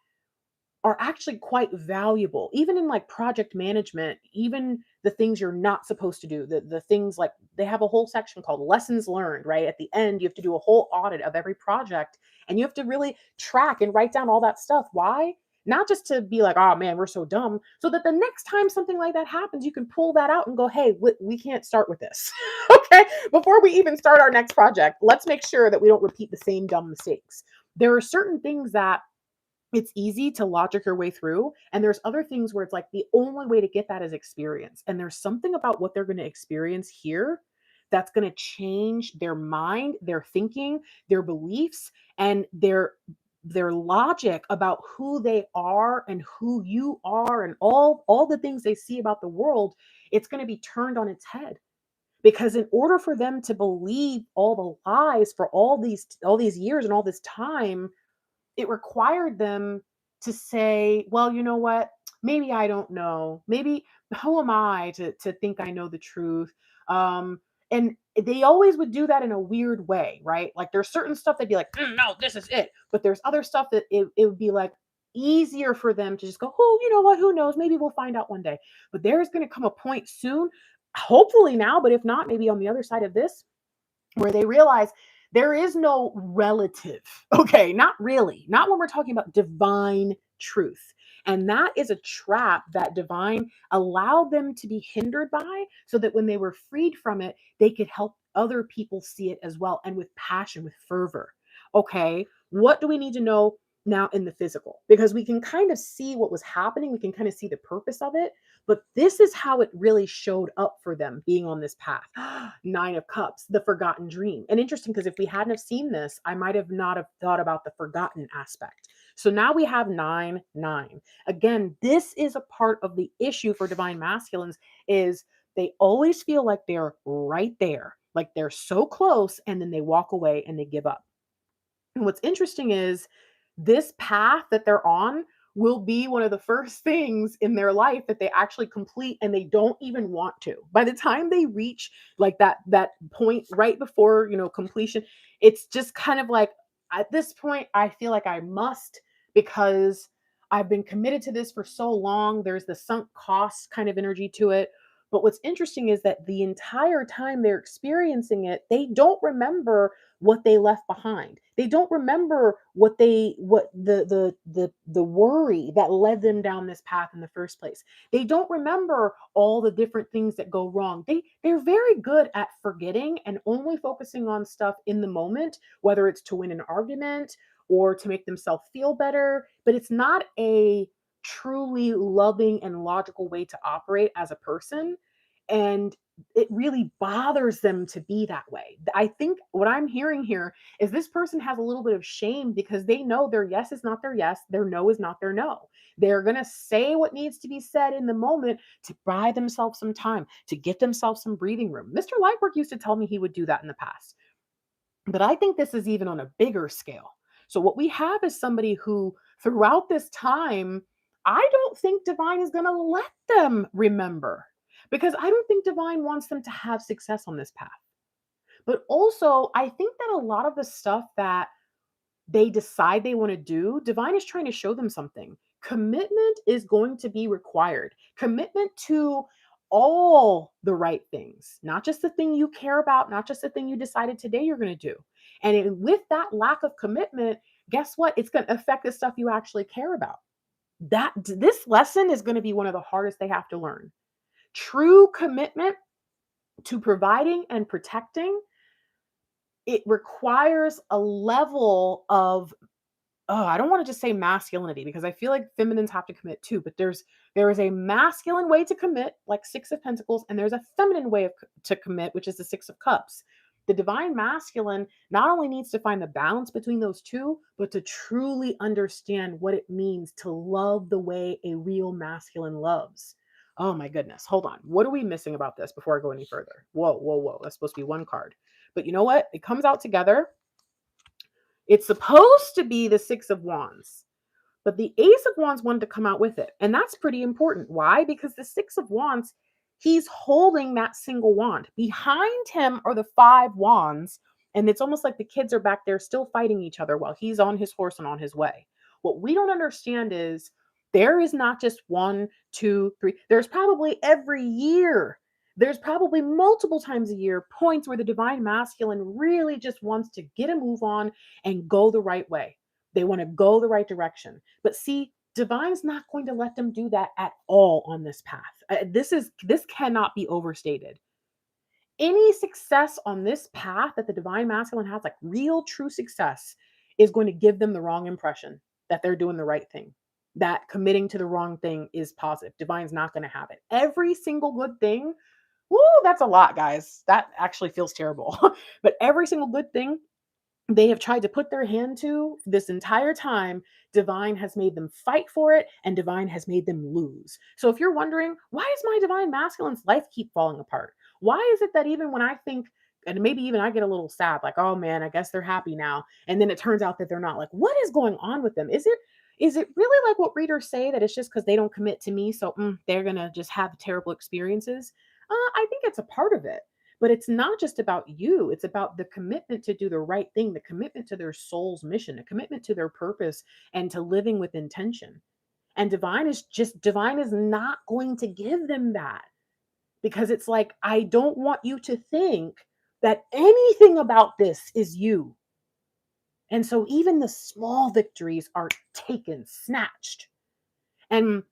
are actually quite valuable, even in like project management, even the things you're not supposed to do, the things like they have a whole section called lessons learned, right? At the end, you have to do a whole audit of every project and you have to really track and write down all that stuff. Why? Not just to be like, oh man, we're so dumb, so that the next time something like that happens, you can pull that out and go, hey, we can't start with this. Okay. Before we even start our next project, let's make sure that we don't repeat the same dumb mistakes. There are certain things that it's easy to logic your way through. And there's other things where it's like the only way to get that is experience. And there's something about what they're going to experience here that's going to change their mind, their thinking, their beliefs, and their logic about who they are and who you are and all the things they see about the world. It's going to be turned on its head. Because in order for them to believe all the lies for all these years and all this time, it required them to say, well, you know what? Maybe I don't know. Maybe who am I to think I know the truth? And they always would do that in a weird way, right? Like there's certain stuff they'd be like, no, this is it. But there's other stuff that it would be like easier for them to just go, oh, you know what? Who knows? Maybe we'll find out one day. But there's going to come a point soon, hopefully now, but if not, maybe on the other side of this, where they realize there is no relative. Okay, not really. Not when we're talking about divine truth. And that is a trap that divine allowed them to be hindered by, so that when they were freed from it, they could help other people see it as well, and with passion, with fervor. Okay, what do we need to know now in the physical? Because we can kind of see what was happening, we can kind of see the purpose of it, but this is how it really showed up for them being on this path. Nine of Cups, the forgotten dream. And interesting because if we hadn't have seen this, I might have not have thought about the forgotten aspect. So now we have 9, 9. Again, this is a part of the issue for divine masculines is they always feel like they're right there, like they're so close, and then they walk away and they give up. And what's interesting is this path that they're on will be one of the first things in their life that they actually complete and they don't even want to. By the time they reach like that point right before, completion, it's just kind of like at this point I feel like I must, because I've been committed to this for so long. There's the sunk cost kind of energy to it. But what's interesting is that the entire time they're experiencing it, they don't remember what they left behind. They don't remember what the worry that led them down this path in the first place. They don't remember all the different things that go wrong. They're very good at forgetting and only focusing on stuff in the moment, whether it's to win an argument or to make themselves feel better, but it's not a truly loving and logical way to operate as a person. And it really bothers them to be that way. I think what I'm hearing here is this person has a little bit of shame because they know their yes is not their yes, their no is not their no. They're going to say what needs to be said in the moment to buy themselves some time, to get themselves some breathing room. Mr. Lightwork used to tell me he would do that in the past. But I think this is even on a bigger scale. So, what we have is somebody who, throughout this time, I don't think Divine is going to let them remember because I don't think Divine wants them to have success on this path. But also, I think that a lot of the stuff that they decide they want to do, Divine is trying to show them something. Commitment is going to be required. Commitment to all the right things, not just the thing you care about, not just the thing you decided today you're going to do. With that lack of commitment, guess what? It's going to affect the stuff you actually care about. This lesson is going to be one of the hardest they have to learn. True commitment to providing and protecting, it requires a level of, I don't want to just say masculinity because I feel like feminines have to commit too, but there is a masculine way to commit, like Six of Pentacles, and there's a feminine way to commit, which is the Six of Cups. The divine masculine not only needs to find the balance between those two, but to truly understand what it means to love the way a real masculine loves. Oh my goodness. Hold on. What are we missing about this before I go any further? Whoa, whoa, whoa. That's supposed to be one card. But you know what? It comes out together. It's supposed to be the Six of Wands, but the Ace of Wands wanted to come out with it. And that's pretty important. Why? Because the Six of Wands, he's holding that single wand. Behind him are the Five Wands. And it's almost like the kids are back there still fighting each other while he's on his horse and on his way. What we don't understand is there is not just one, two, three. There's probably every year. There's probably multiple times a year points where the divine masculine really just wants to get a move on and go the right way. They want to go the right direction. But see, divine's not going to let them do that at all on this path. This cannot be overstated. Any success on this path that the divine masculine has, like real true success, is going to give them the wrong impression that they're doing the right thing, that committing to the wrong thing is positive. Divine's not going to have it. Every single good thing, woo, that's a lot, guys. That actually feels terrible. But every single good thing they have tried to put their hand to this entire time, divine has made them fight for it and divine has made them lose. So if you're wondering, why does my divine masculine's life keep falling apart? Why is it that even when I think, and maybe even I get a little sad, like, oh man, I guess they're happy now, and then it turns out that they're not, like, what is going on with them? Is it really like what readers say, that it's just because they don't commit to me, so they're gonna just have terrible experiences? I think it's a part of it. But it's not just about you. It's about the commitment to do the right thing, the commitment to their soul's mission, a commitment to their purpose and to living with intention. And divine is not going to give them that because it's like, I don't want you to think that anything about this is you. And so even the small victories are taken, snatched. And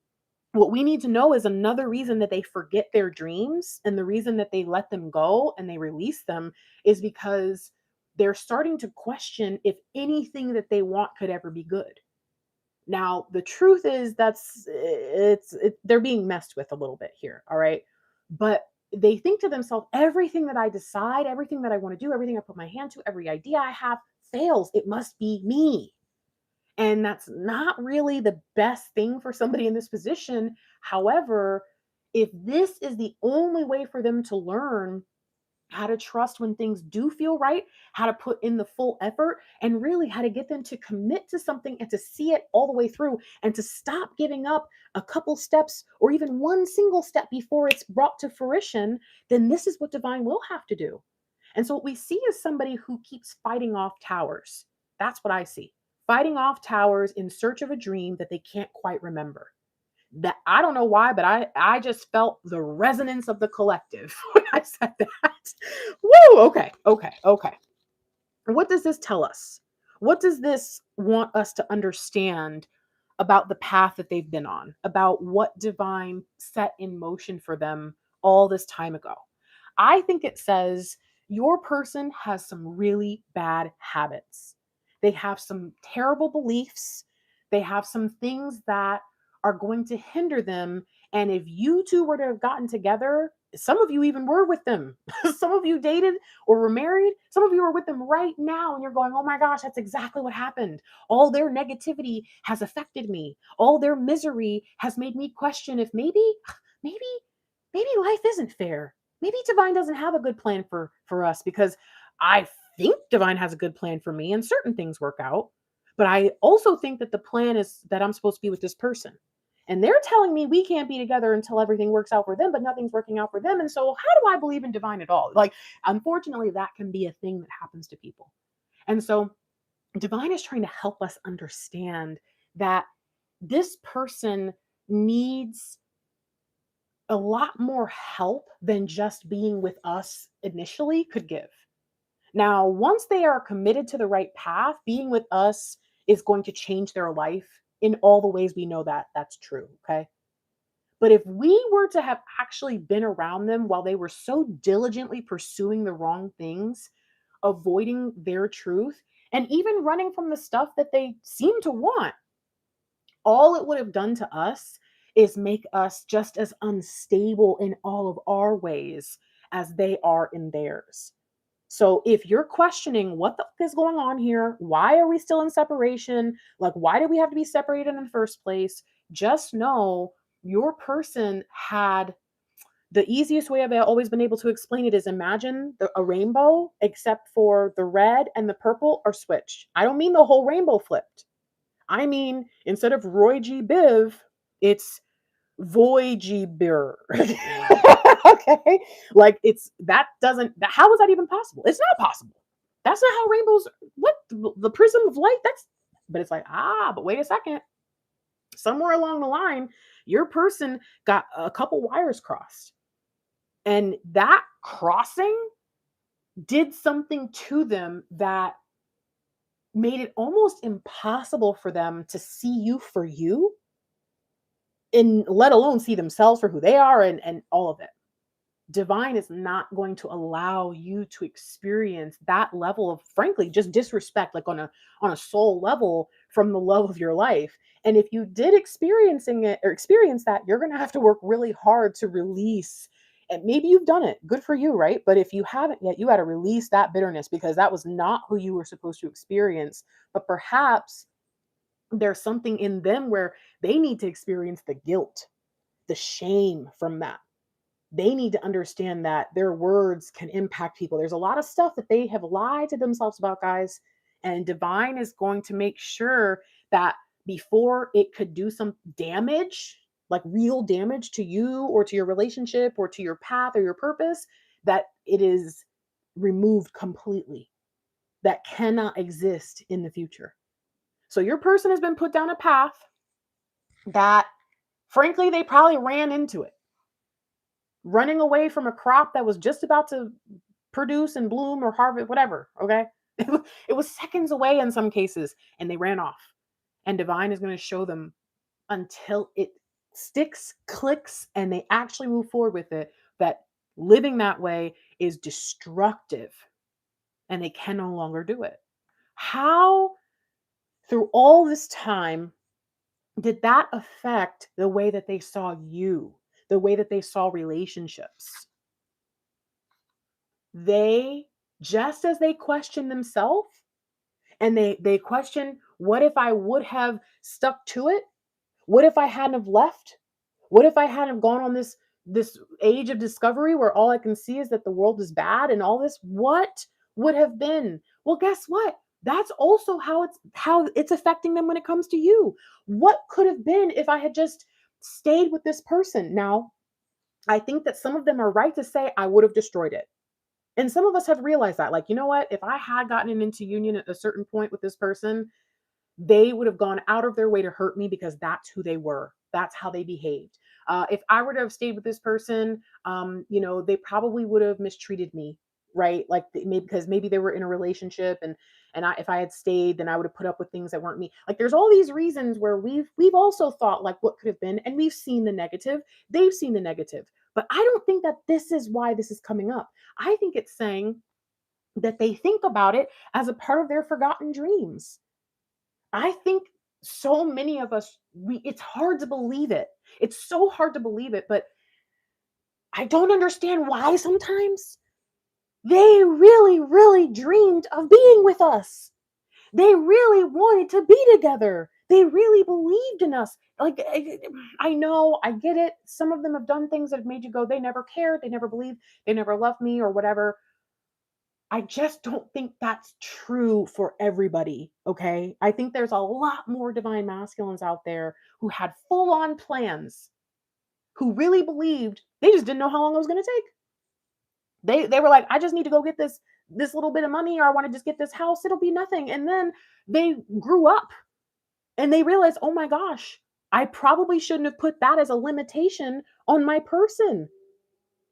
what we need to know is another reason that they forget their dreams and the reason that they let them go and they release them is because they're starting to question if anything that they want could ever be good. Now, the truth is they're being messed with a little bit here, all right? But they think to themselves, everything that I decide, everything that I want to do, everything I put my hand to, every idea I have fails. It must be me. And that's not really the best thing for somebody in this position. However, if this is the only way for them to learn how to trust when things do feel right, how to put in the full effort, and really how to get them to commit to something and to see it all the way through and to stop giving up a couple steps or even one single step before it's brought to fruition, then this is what divine will have to do. And so what we see is somebody who keeps fighting off towers. That's what I see. Fighting off towers in search of a dream that they can't quite remember. That I don't know why, but I just felt the resonance of the collective when I said that. Woo! Okay, okay, okay. What does this tell us? What does this want us to understand about the path that they've been on, about what divine set in motion for them all this time ago? I think it says your person has some really bad habits. They have some terrible beliefs. They have some things that are going to hinder them. And if you two were to have gotten together, some of you even were with them. Some of you dated or were married. Some of you are with them right now and you're going, oh my gosh, that's exactly what happened. All their negativity has affected me. All their misery has made me question if maybe, maybe life isn't fair. Maybe divine doesn't have a good plan for us because I think divine has a good plan for me and certain things work out. But I also think that the plan is that I'm supposed to be with this person. And they're telling me we can't be together until everything works out for them, but nothing's working out for them. And so, how do I believe in divine at all? Like, unfortunately, that can be a thing that happens to people. And so, divine is trying to help us understand that this person needs a lot more help than just being with us initially could give. Now, once they are committed to the right path, being with us is going to change their life in all the ways we know that that's true. Okay. But if we were to have actually been around them while they were so diligently pursuing the wrong things, avoiding their truth, and even running from the stuff that they seem to want, all it would have done to us is make us just as unstable in all of our ways as they are in theirs. So if you're questioning what the fuck is going on here, why are we still in separation? Like, why do we have to be separated in the first place? Just know your person had the easiest way I've always been able to explain it is imagine a rainbow, except for the red and the purple are switched. I don't mean the whole rainbow flipped. I mean, instead of Roy G. Biv, it's Voy G. Beer. Okay? Like, it's that doesn't, how is that even possible? It's not possible. That's not how rainbows, what? The prism of light? But it's like, but wait a second. Somewhere along the line, your person got a couple wires crossed. And that crossing did something to them that made it almost impossible for them to see you for you, and let alone see themselves for who they are and all of it. Divine is not going to allow you to experience that level of, frankly, just disrespect, like on a soul level, from the love of your life. And if you did experiencing it or experience that, you're going to have to work really hard to release. And maybe you've done it, good for you, right? But if you haven't yet, you got to release that bitterness because that was not who you were supposed to experience. But perhaps there's something in them where they need to experience the guilt, the shame from that. They need to understand that their words can impact people. There's a lot of stuff that they have lied to themselves about, guys. And divine is going to make sure that before it could do some damage, like real damage to you or to your relationship or to your path or your purpose, that it is removed completely. That cannot exist in the future. So your person has been put down a path that, frankly, they probably ran into it. Running away from a crop that was just about to produce and bloom or harvest, whatever. Okay. It was seconds away in some cases, and they ran off. And divine is going to show them until it sticks, clicks, and they actually move forward with it, that living that way is destructive and they can no longer do it. How, through all this time, did that affect the way that they saw you, the way that they saw relationships? They, just as they question themselves, and they question, what if I would have stuck to it? What if I hadn't have left? What if I hadn't have gone on this age of discovery where all I can see is that the world is bad and all this? What would have been? Well, guess what? That's also how it's affecting them when it comes to you. What could have been if I had just stayed with this person? Now, I think that some of them are right to say I would have destroyed it. And some of us have realized that, like, you know what? If I had gotten into union at a certain point with this person, they would have gone out of their way to hurt me because that's who they were. that's how they behaved. If I were to have stayed with this person, they probably would have mistreated me, right? Like maybe because maybe they were in a relationship, and if I had stayed, then I would have put up with things that weren't me. Like there's all these reasons where we've also thought like what could have been, and we've seen the negative. They've seen the negative, but I don't think that this is why this is coming up. I think it's saying that they think about it as a part of their forgotten dreams. I think so many of us, it's hard to believe it. It's so hard to believe it, but I don't understand why sometimes they really, really dreamed of being with us. They really wanted to be together. They really believed in us. Like, I know, I get it. Some of them have done things that have made you go, they never cared, they never believed, they never loved me, or whatever. I just don't think that's true for everybody, okay? I think there's a lot more divine masculines out there who had full on plans, who really believed, they just didn't know how long it was going to take. They were like, I just need to go get this little bit of money, or I want to just get this house, it'll be nothing. And then they grew up and they realized, oh my gosh, I probably shouldn't have put that as a limitation on my person.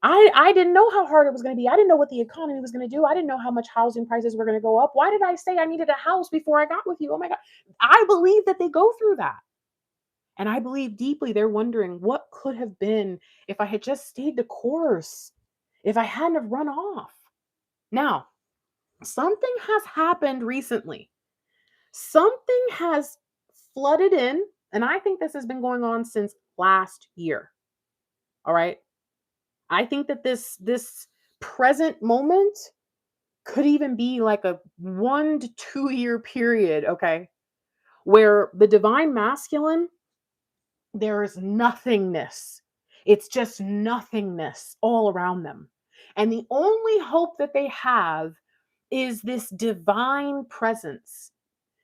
I didn't know how hard it was going to be. I didn't know what the economy was going to do. I didn't know how much housing prices were going to go up. Why did I say I needed a house before I got with you? Oh my God. I believe that they go through that. And I believe deeply they're wondering what could have been if I had just stayed the course, if I hadn't have run off. Now, something has happened recently. Something has flooded in, and I think this has been going on since last year. All right. I think that this present moment could even be like a 1 to 2 year period, okay, where the divine masculine, there is nothingness. It's just nothingness all around them. And the only hope that they have is this divine presence.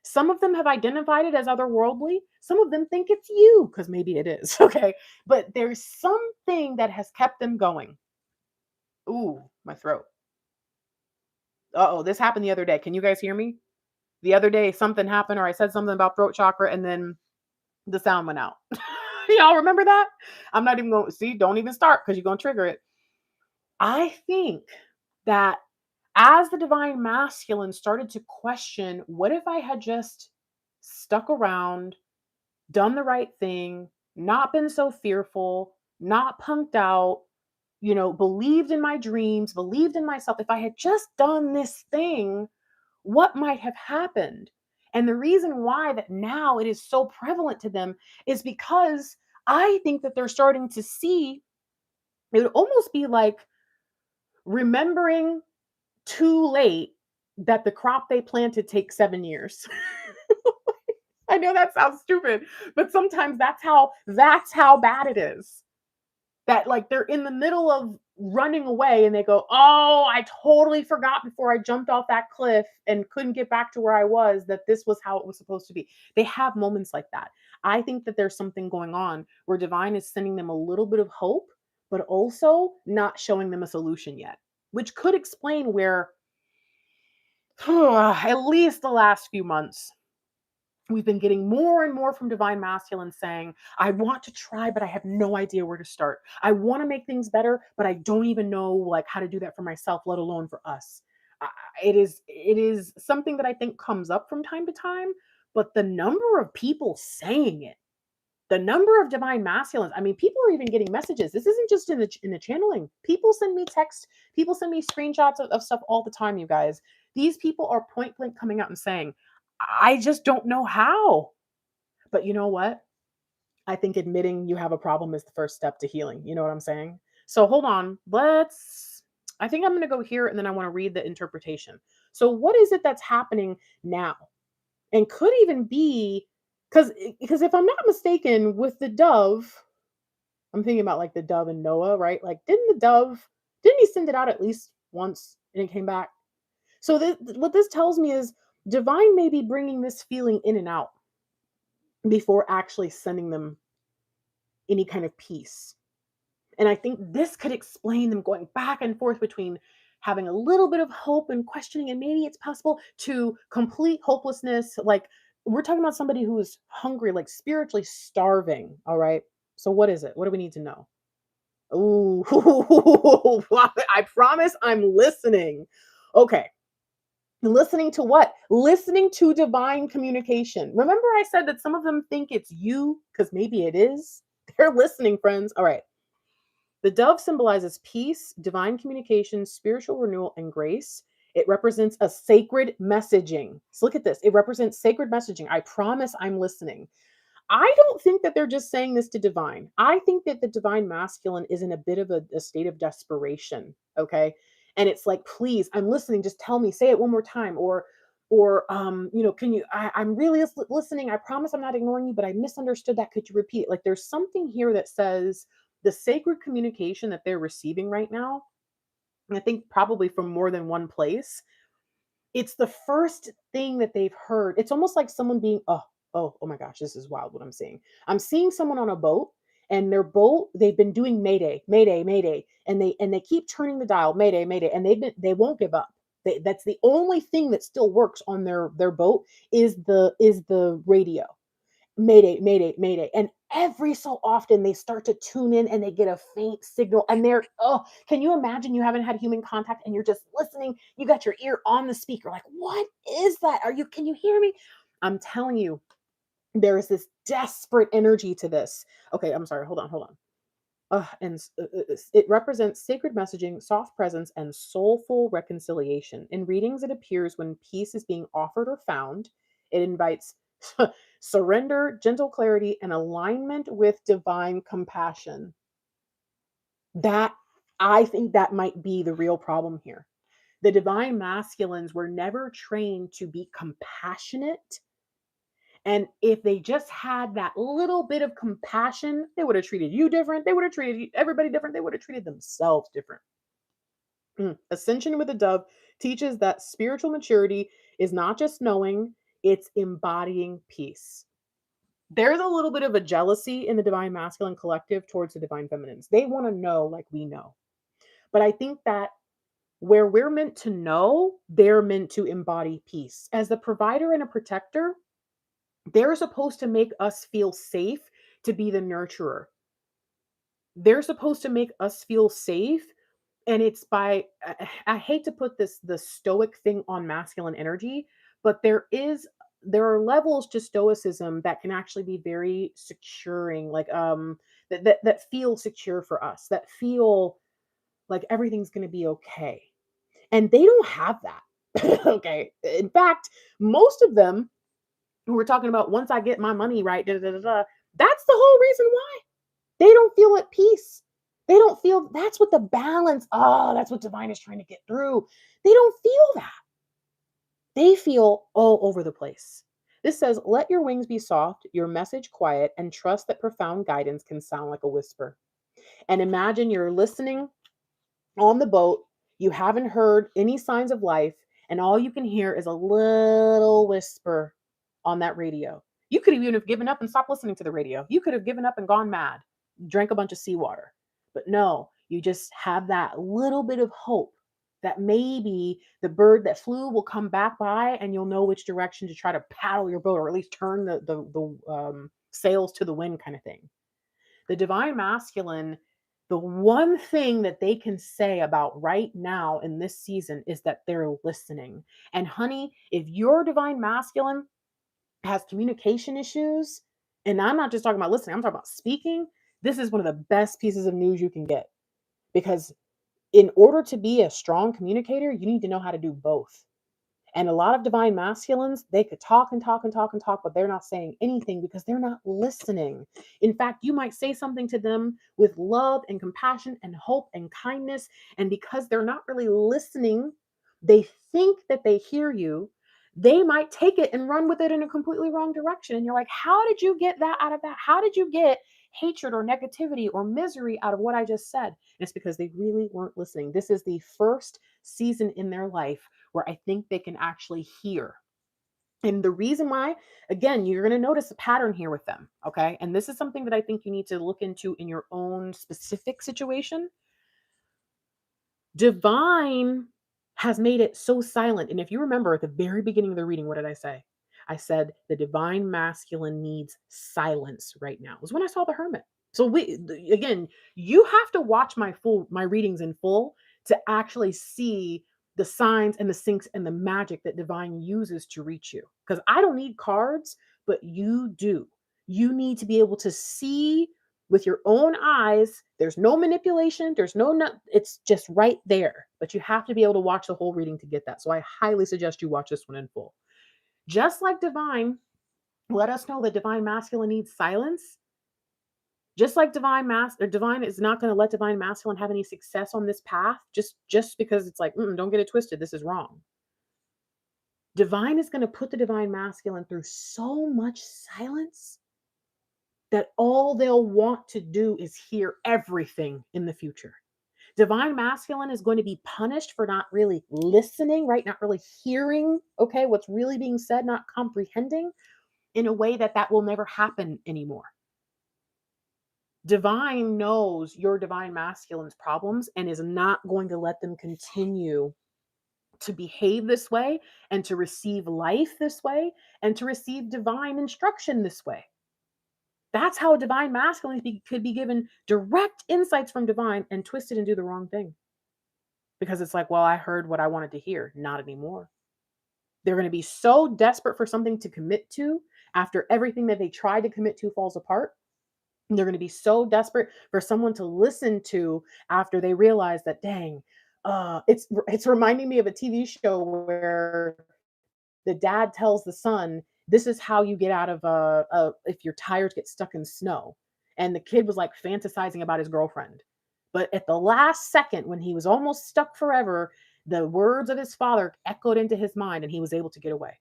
Some of them have identified it as otherworldly. Some of them think it's you, because maybe it is, okay? But there's something that has kept them going. Ooh, my throat. Uh-oh, this happened the other day. Can you guys hear me? The other day, something happened, or I said something about throat chakra, and then the sound went out. Y'all remember that? I'm not even going to see, don't even start because you're going to trigger it. I think that as the divine masculine started to question, what if I had just stuck around, done the right thing, not been so fearful, not punked out, believed in my dreams, believed in myself. If I had just done this thing, what might have happened? And the reason why that now it is so prevalent to them is because I think that they're starting to see, it would almost be like remembering too late that the crop they planted takes 7 years. I know that sounds stupid, but sometimes that's how bad it is. That like they're in the middle of running away and they go, oh, I totally forgot before I jumped off that cliff and couldn't get back to where I was, that this was how it was supposed to be. They have moments like that. I think that there's something going on where divine is sending them a little bit of hope, but also not showing them a solution yet, which could explain where at least the last few months we've been getting more and more from divine masculine saying, I want to try, but I have no idea where to start. I want to make things better, but I don't even know like how to do that for myself, let alone for us. It is something that I think comes up from time to time, but the number of people saying it, the number of divine masculines, I mean, people are even getting messages. This isn't just in the channeling. People send me text, people send me screenshots of stuff all the time, you guys. These people are point blank coming out and saying, I just don't know how. But you know what? I think admitting you have a problem is the first step to healing. You know what I'm saying? So hold on. I think I'm going to go here and then I want to read the interpretation. So what is it that's happening now? And could even be because if I'm not mistaken with the dove, I'm thinking about like the dove and Noah, right? Like didn't he send it out at least once and it came back? So what this tells me is divine may be bringing this feeling in and out before actually sending them any kind of peace. And I think this could explain them going back and forth between having a little bit of hope and questioning, and maybe it's possible, to complete hopelessness, like We're talking about somebody who is hungry, like spiritually starving. All right. So what is it? What do we need to know? Ooh, I promise I'm listening. Okay. Listening to what? Listening to divine communication. Remember, I said that some of them think it's you because maybe it is. They're listening, friends. All right. The dove symbolizes peace, divine communication, spiritual renewal, and grace. It represents a sacred messaging. So look at this. It represents sacred messaging. I promise I'm listening. I don't think that they're just saying this to divine. I think that the divine masculine is in a bit of a state of desperation. Okay. And it's like, please, I'm listening. Just tell me, say it one more time. Can you, I'm really listening. I promise I'm not ignoring you, but I misunderstood that. Could you repeat? Like there's something here that says the sacred communication that they're receiving right now, and I think probably from more than one place, it's the first thing that they've heard. It's almost like someone being, oh my gosh, this is wild what I'm seeing. I'm seeing someone on a boat and their boat, they've been doing mayday, mayday, mayday, and they keep turning the dial, mayday, mayday, and they won't give up. That's the only thing that still works on their boat is the radio. Mayday, mayday, mayday. And every so often they start to tune in and they get a faint signal and can you imagine you haven't had human contact and you're just listening? You got your ear on the speaker, like, what is that? Can you hear me? I'm telling you, there is this desperate energy to this. Okay, I'm sorry. Hold on. It represents sacred messaging, soft presence, and soulful reconciliation. In readings, it appears when peace is being offered or found. It invites surrender, gentle clarity, and alignment with divine compassion. That I think that might be the real problem here. The divine masculines were never trained to be compassionate. And if they just had that little bit of compassion, they would have treated you different. They would have treated everybody different. They would have treated themselves different. Ascension with a dove teaches that spiritual maturity is not just knowing, it's embodying peace. There's a little bit of a jealousy in the divine masculine collective towards the divine feminines. They want to know like we know. But I think that where we're meant to know, they're meant to embody peace. As the provider and a protector, they're supposed to make us feel safe to be the nurturer. They're supposed to make us feel safe. And it's I hate to put the stoic thing on masculine energy, but there are levels to stoicism that can actually be very securing, like that feel secure for us, that feel like everything's going to be okay. And they don't have that. Okay. In fact, most of them who we're talking about, once I get my money right, da, da, da, da, that's the whole reason why they don't feel at peace. They don't feel that's what the balance. Oh, that's what divine is trying to get through. They don't feel that. They feel all over the place. This says, let your wings be soft, your message quiet, and trust that profound guidance can sound like a whisper. And imagine you're listening on the boat, you haven't heard any signs of life, and all you can hear is a little whisper on that radio. You could even have given up and stopped listening to the radio. You could have given up and gone mad, drank a bunch of seawater. But no, you just have that little bit of hope that maybe the bird that flew will come back by and you'll know which direction to try to paddle your boat, or at least turn the sails to the wind, kind of thing. The divine masculine, the one thing that they can say about right now in this season is that they're listening. And honey, if your divine masculine has communication issues, and I'm not just talking about listening, I'm talking about speaking, this is one of the best pieces of news you can get. Because in order to be a strong communicator, you need to know how to do both. And a lot of divine masculines, they could talk and talk and talk and talk, but they're not saying anything because they're not listening. In fact, you might say something to them with love and compassion and hope and kindness. And because they're not really listening, they think that they hear you. They might take it and run with it in a completely wrong direction. And you're like, how did you get that out of that? How did you get hatred or negativity or misery out of what I just said? And it's because they really weren't listening. This is the first season in their life where I think they can actually hear. And the reason why, again, you're going to notice a pattern here with them. Okay. And this is something that I think you need to look into in your own specific situation. Divine has made it so silent. And if you remember at the very beginning of the reading, what did I say? I said the divine masculine needs silence right now. It was when I saw the hermit. So again, you have to watch my readings in full to actually see the signs and the syncs and the magic that divine uses to reach you. Because I don't need cards, but you do. You need to be able to see with your own eyes. There's no manipulation, there's it's just right there. But you have to be able to watch the whole reading to get that. So I highly suggest you watch this one in full. Just like divine, let us know that divine masculine needs silence. Just like divine is not going to let divine masculine have any success on this path just because it's like, don't get it twisted, this is wrong. Divine is going to put the divine masculine through so much silence that all they'll want to do is hear everything in the future. Divine masculine is going to be punished for not really listening, right? Not really hearing, okay, what's really being said, not comprehending in a way that will never happen anymore. Divine knows your divine masculine's problems and is not going to let them continue to behave this way and to receive life this way and to receive divine instruction this way. That's how a divine masculine could be given direct insights from divine and twisted and do the wrong thing. Because it's like, well, I heard what I wanted to hear. Not anymore. They're going to be so desperate for something to commit to after everything that they tried to commit to falls apart. And they're going to be so desperate for someone to listen to after they realize that, dang, it's reminding me of a TV show where the dad tells the son, this is how you get out of if your tires get stuck in snow. And the kid was like fantasizing about his girlfriend. But at the last second, when he was almost stuck forever, the words of his father echoed into his mind and he was able to get away.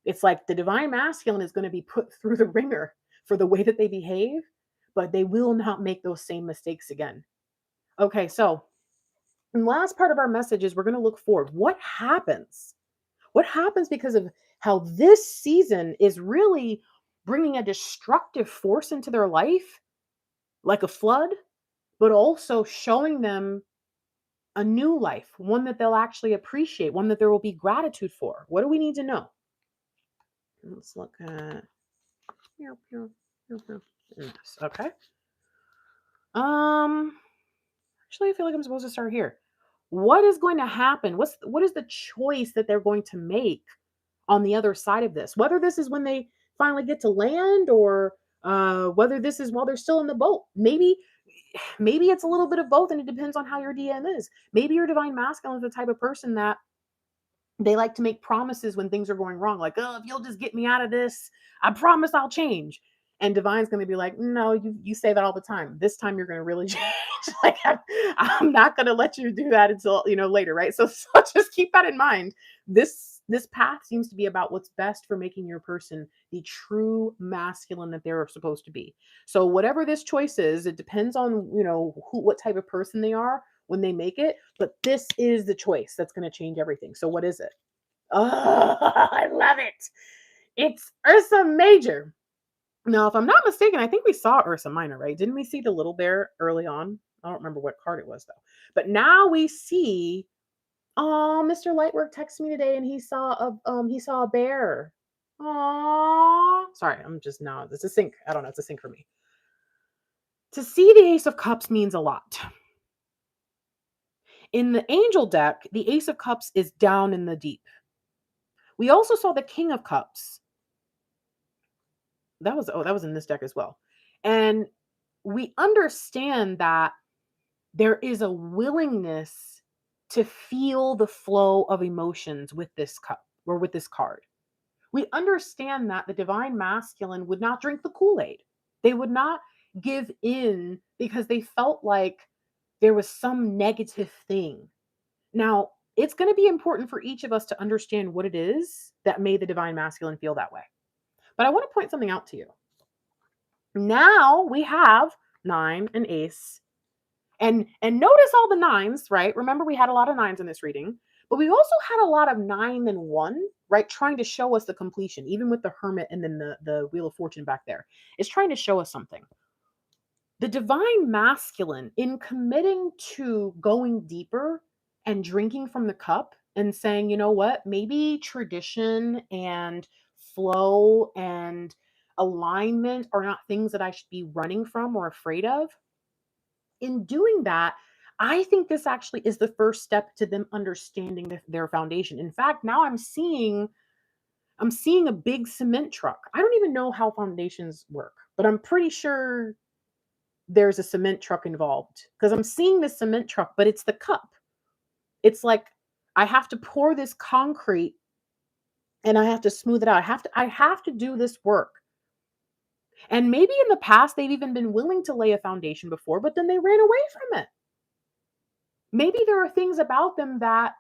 It's like the divine masculine is going to be put through the ringer for the way that they behave, but they will not make those same mistakes again. Okay, so the last part of our message is we're going to look forward. What happens? What happens because of how this season is really bringing a destructive force into their life, like a flood, but also showing them a new life, one that they'll actually appreciate, one that there will be gratitude for? What do we need to know? Let's look at yes, okay. Actually, I feel like I'm supposed to start here. What is going to happen? What is the choice that they're going to make on the other side of this? Whether this is when they finally get to land or whether this is while they're still in the boat. Maybe it's a little bit of both, and it depends on how your DM is. Maybe your divine masculine is the type of person that they like to make promises when things are going wrong, like, oh, if you'll just get me out of this, I promise I'll change. And divine's going to be like, no, you say that all the time. This time you're going to really change. Like, I'm not going to let you do that until later, right? So just keep that in mind. This path seems to be about what's best for making your person the true masculine that they're supposed to be. So whatever this choice is, it depends on what type of person they are when they make it, but this is the choice that's going to change everything. So what is it? Oh, I love it. It's Ursa Major. Now, if I'm not mistaken, I think we saw Ursa Minor, right? Didn't we see the little bear early on? I don't remember what card it was though. But now we see, oh, Mr. Lightwork texted me today and he saw a bear. Oh, sorry, I'm just now. It's a sync. I don't know. It's a sync for me. To see the Ace of Cups means a lot. In the Angel deck, the Ace of Cups is down in the deep. We also saw the King of Cups. That was in this deck as well. And we understand that there is a willingness to feel the flow of emotions with this cup or with this card. We understand that the divine masculine would not drink the Kool-Aid. They would not give in because they felt like there was some negative thing. Now, it's going to be important for each of us to understand what it is that made the divine masculine feel that way. But I want to point something out to you. Now we have 9 and ace. And notice all the 9s, right? Remember, we had a lot of 9s in this reading, but we also had a lot of 9 and 1, right? Trying to show us the completion, even with the hermit and then the Wheel of Fortune back there. It's trying to show us something. The divine masculine, in committing to going deeper and drinking from the cup and saying, you know what, maybe tradition and flow and alignment are not things that I should be running from or afraid of. In doing that, I think this actually is the first step to them understanding their foundation. In fact, now I'm seeing a big cement truck. I don't even know how foundations work, but I'm pretty sure there's a cement truck involved because I'm seeing this cement truck, but it's the cup. It's like I have to pour this concrete and I have to smooth it out. I have to do this work. And maybe in the past they've even been willing to lay a foundation before, but then they ran away from it. Maybe there are things about them that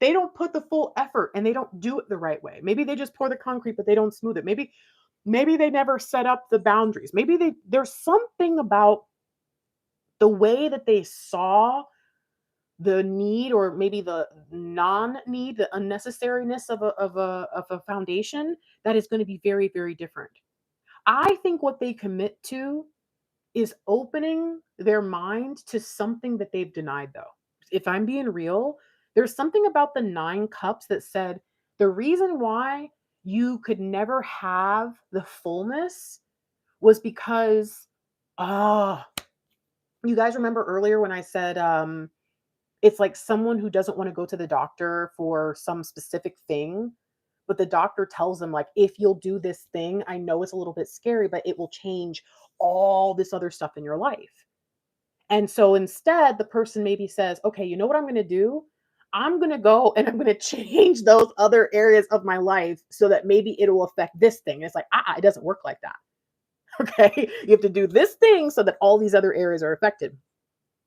they don't put the full effort and they don't do it the right way. Maybe they just pour the concrete but they don't smooth it. Maybe they never set up the boundaries. There's something about the way that they saw the need, or maybe the non-need, the unnecessariness of a foundation that is going to be very, very different. I think what they commit to is opening their mind to something that they've denied, though. If I'm being real, there's something about the 9 cups that said the reason why you could never have the fullness was because, ah, you guys remember earlier when I said, it's like someone who doesn't want to go to the doctor for some specific thing, but the doctor tells them, like, if you'll do this thing, I know it's a little bit scary, but it will change all this other stuff in your life. And so instead, the person maybe says, okay, you know what I'm going to do? I'm going to go and I'm going to change those other areas of my life so that maybe it will affect this thing. And it's like, it doesn't work like that. Okay. You have to do this thing so that all these other areas are affected.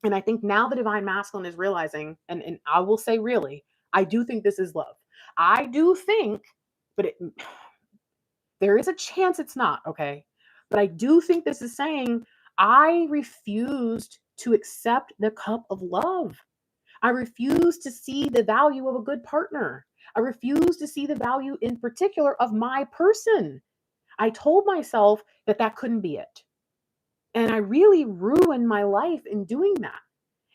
And I think now the divine masculine is realizing, and I will say, really, I do think this is love. I do think, but there is a chance it's not, okay? But I do think this is saying, I refused to accept the cup of love. I refuse to see the value of a good partner. I refuse to see the value in particular of my person. I told myself that that couldn't be it. And I really ruined my life in doing that.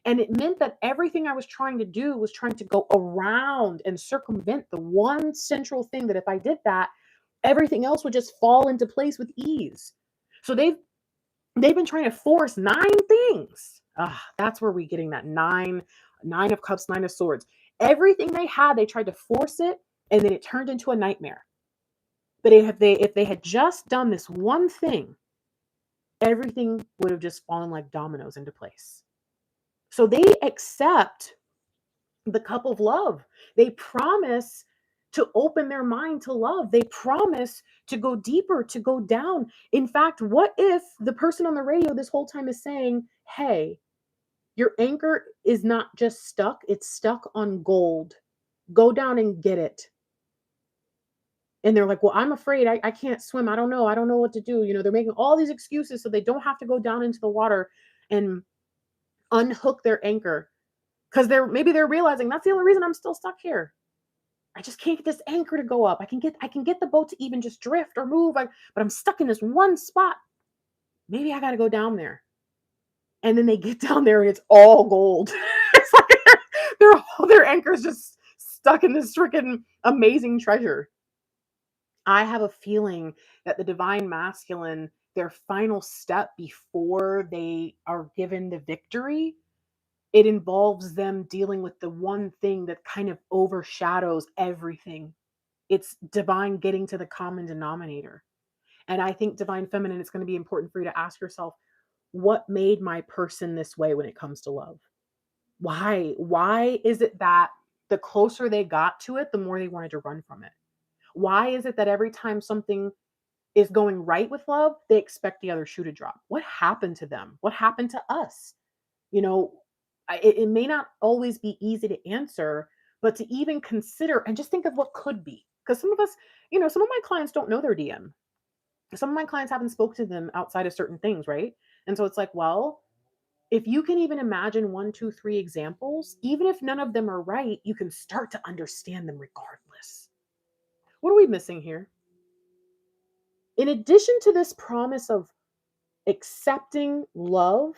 And it meant that everything I was trying to do was trying to go around and circumvent the one central thing that if I did that, everything else would just fall into place with ease. So they've been trying to force 9 things. That's where we're getting that nine of cups, 9 of swords. Everything they had, they tried to force it, and then it turned into a nightmare. But if they had just done this one thing, everything would have just fallen like dominoes into place. So they accept the cup of love. They promise to open their mind to love. They promise to go deeper, to go down. In fact, what if the person on the radio this whole time is saying, hey, your anchor is not just stuck, it's stuck on gold. Go down and get it. And they're like, well, I'm afraid I can't swim. I don't know. I don't know what to do. They're making all these excuses so they don't have to go down into the water and unhook their anchor. Because they're realizing that's the only reason I'm still stuck here. I just can't get this anchor to go up. I can get the boat to even just drift or move, but I'm stuck in this one spot. Maybe I got to go down there. And then they get down there and it's all gold. It's like their anchor's just stuck in this freaking amazing treasure. I have a feeling that the divine masculine, their final step before they are given the victory, it involves them dealing with the one thing that kind of overshadows everything. It's divine getting to the common denominator. And I think divine feminine, it's going to be important for you to ask yourself, what made my person this way when it comes to love? Why is it that the closer they got to it, the more they wanted to run from it? Why is it that every time something is going right with love, they expect the other shoe to drop? What happened to them? What happened to us? You know, it may not always be easy to answer, but to even consider and just think of what could be. Because some of us, some of my clients don't know their DM. Some of my clients haven't spoken to them outside of certain things, right? And so it's like, well, if you can even imagine 1, 2, 3 examples, even if none of them are right, you can start to understand them regardless. What are we missing here? In addition to this promise of accepting love,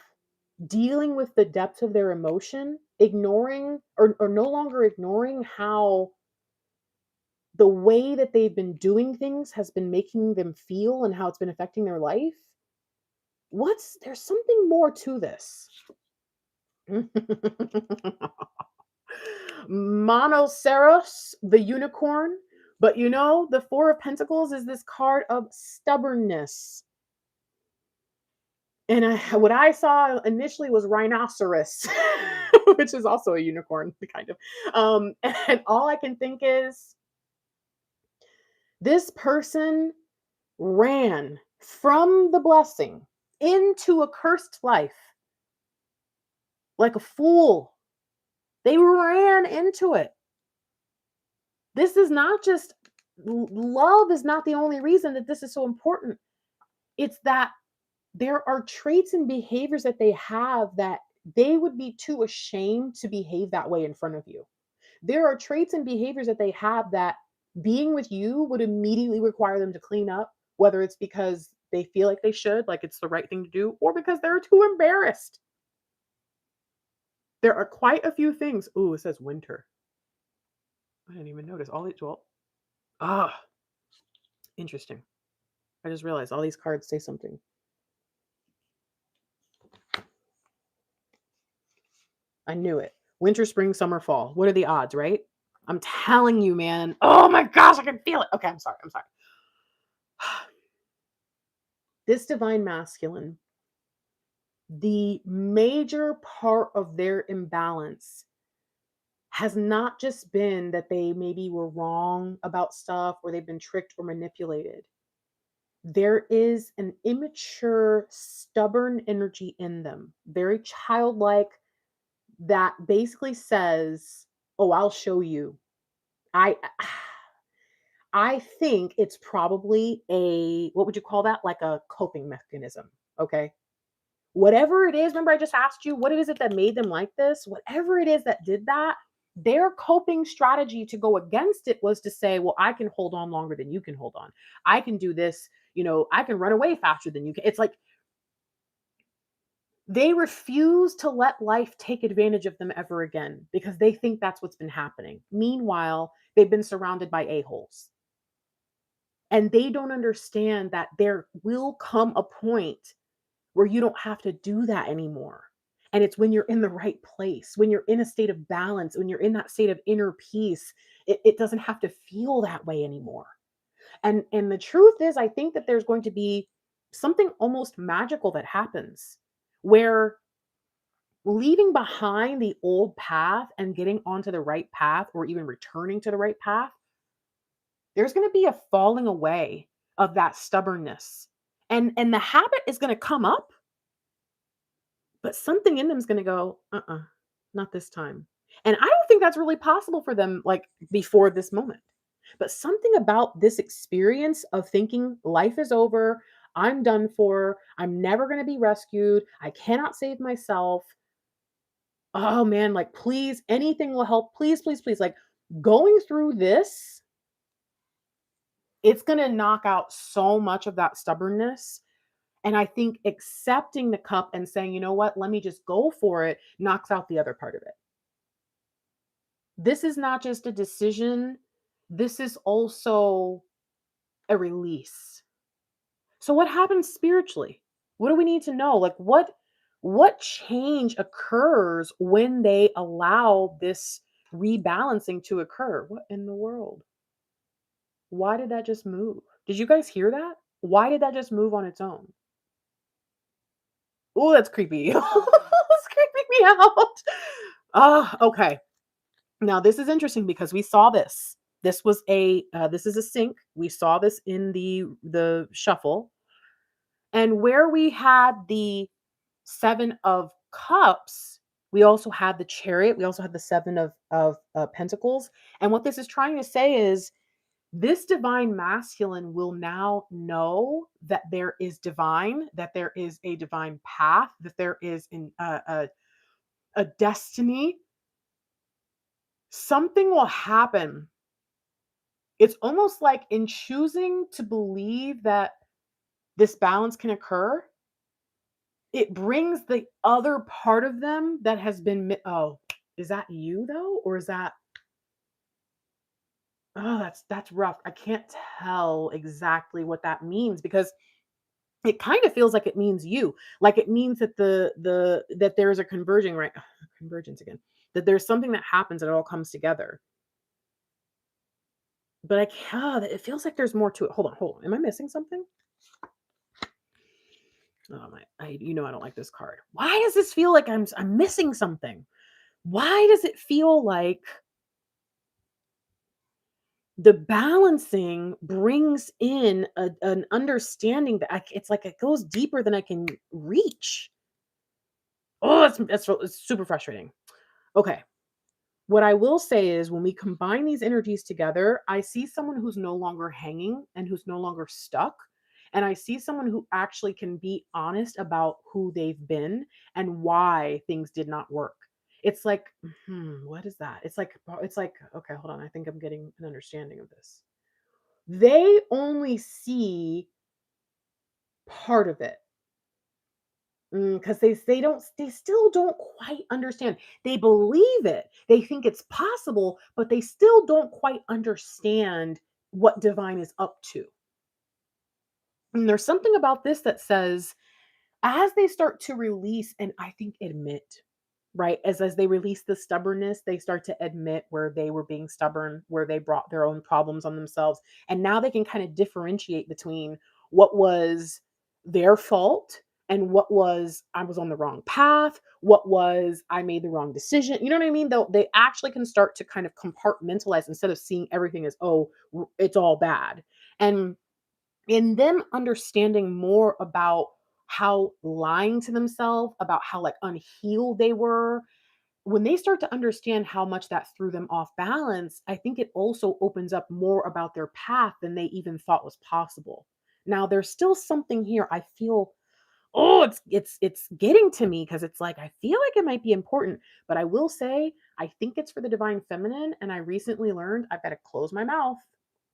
dealing with the depth of their emotion, ignoring or no longer ignoring how the way that they've been doing things has been making them feel and how it's been affecting their life. There's something more to this. Monoceros, the unicorn. But the Four of Pentacles is this card of stubbornness. And what I saw initially was rhinoceros, which is also a unicorn, kind of. And all I can think is this person ran from the blessing into a cursed life like a fool. They ran into it. This is not just love, is not the only reason that this is so important. It's that there are traits and behaviors that they have that they would be too ashamed to behave that way in front of you. There are traits and behaviors that they have that being with you would immediately require them to clean up, whether it's because they feel like they should, like it's the right thing to do, or because they're too embarrassed. There are quite a few things. Ooh, it says winter. I didn't even notice. Ah, interesting. I just realized all these cards say something. I knew it. Winter, spring, summer, fall. What are the odds, right? I'm telling you, man. Oh my gosh, I can feel it. Okay, I'm sorry. This divine masculine, the major part of their imbalance has not just been that they maybe were wrong about stuff or they've been tricked or manipulated. There is an immature, stubborn energy in them, very childlike, that basically says, "Oh, I'll show you." I I think it's probably what would you call that? Like a coping mechanism, okay? Whatever it is, remember I just asked you, what is it that made them like this? Whatever it is that did that, their coping strategy to go against it was to say, well, I can hold on longer than you can hold on. I can do this, I can run away faster than you can. It's like they refuse to let life take advantage of them ever again because they think that's what's been happening. Meanwhile, they've been surrounded by a-holes. And they don't understand that there will come a point where you don't have to do that anymore. And it's when you're in the right place, when you're in a state of balance, when you're in that state of inner peace, it doesn't have to feel that way anymore. And the truth is, I think that there's going to be something almost magical that happens where leaving behind the old path and getting onto the right path or even returning to the right path, there's going to be a falling away of that stubbornness. And the habit is going to come up, but something in them is going to go, not this time. And I don't think that's really possible for them, like before this moment. But something about this experience of thinking life is over, I'm done for, I'm never going to be rescued, I cannot save myself. Oh man, like please, anything will help. Please, please, please. Like going through this, it's going to knock out so much of that stubbornness. And I think accepting the cup and saying, you know what, let me just go for it, knocks out the other part of it. This is not just a decision, this is also a release. So what happens spiritually? What do we need to know? Like what change occurs when they allow this rebalancing to occur? What in the world? Why did that just move? Did you guys hear that? Why did that just move on its own? Oh, that's creepy. It's creeping me out. Ah, okay. Now this is interesting because we saw this. This is a sync. We saw this in the shuffle, and where we had the 7 of cups, we also had the chariot. We also had the 7 of pentacles. And what this is trying to say is this divine masculine will now know that there is divine, that there is a divine path, that there is a destiny. Something will happen. It's almost like in choosing to believe that this balance can occur, it brings the other part of them that has been, oh, is that you though? Or is that, Oh, that's rough. I can't tell exactly what that means because it kind of feels like it means you. Like it means that the that there's a converging, right? Convergence again. That there's something that happens and it all comes together. But I can't, it feels like there's more to it. Hold on. Am I missing something? Oh my, I don't like this card. Why does this feel like I'm missing something? Why does it feel like the balancing brings in an understanding that it's like it goes deeper than I can reach. Oh, it's super frustrating. Okay. What I will say is when we combine these energies together, I see someone who's no longer hanging and who's no longer stuck. And I see someone who actually can be honest about who they've been and why things did not work. It's like, what is that? It's like, okay, hold on. I think I'm getting an understanding of this. They only see part of it. Because they still don't quite understand. They believe it. They think it's possible, but they still don't quite understand what divine is up to. And there's something about this that says as they start to release and I think admit, right? As they release the stubbornness, they start to admit where they were being stubborn, where they brought their own problems on themselves. And now they can kind of differentiate between what was their fault and what was I was on the wrong path, what was I made the wrong decision. You know what I mean? They actually can start to kind of compartmentalize instead of seeing everything as, oh, it's all bad. And in them understanding more about how lying to themselves, about how like unhealed they were, when they start to understand how much that threw them off balance, I think it also opens up more about their path than they even thought was possible. Now, there's still something here I feel, oh, it's getting to me because it's like I feel like it might be important, but I will say I think it's for the divine feminine and I recently learned I've got to close my mouth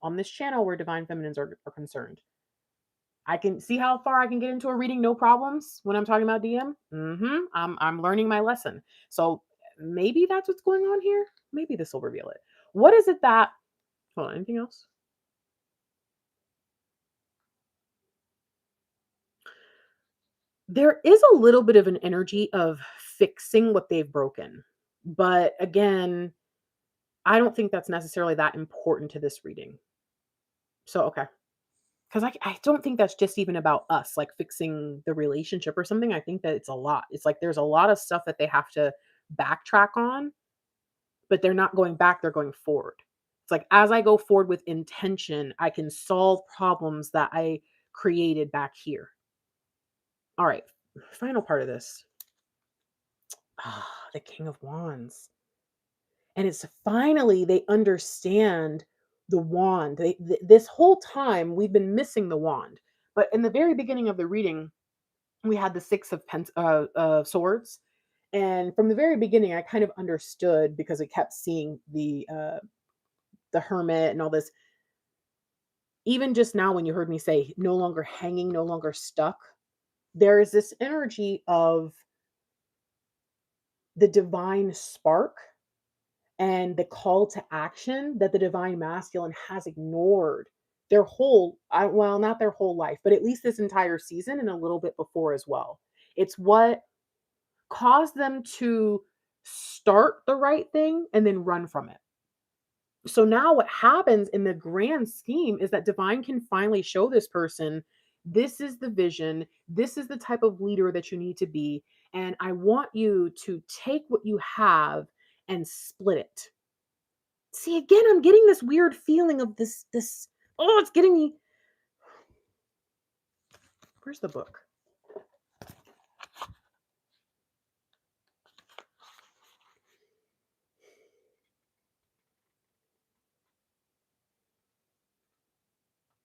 on this channel where divine feminines are concerned. I can see how far I can get into a reading, no problems when I'm talking about DM. I'm learning my lesson. So maybe that's what's going on here. Maybe this will reveal it. What is it that? Hold on. Anything else? There is a little bit of an energy of fixing what they've broken, but again, I don't think that's necessarily that important to this reading. So okay, because I don't think that's just even about us, like fixing the relationship or something. I think that it's a lot. It's like there's a lot of stuff that they have to backtrack on, but they're not going back, they're going forward. It's like as I go forward with intention, I can solve problems that I created back here. All right, final part of this. The King of Wands. And it's finally they understand the wand. This whole time we've been missing the wand. But in the very beginning of the reading, we had the swords, and from the very beginning, I kind of understood because I kept seeing the hermit and all this. Even just now, when you heard me say no longer hanging, no longer stuck, there is this energy of the divine spark and the call to action that the divine masculine has ignored their whole well, not their whole life, but at least this entire season and a little bit before as well. It's what caused them to start the right thing and then run from it. So now what happens in the grand scheme is that divine can finally show this person this is the vision, this is the type of leader that you need to be, and I want you to take what you have and split it. See, again, I'm getting this weird feeling of this oh, it's getting me. Where's the book?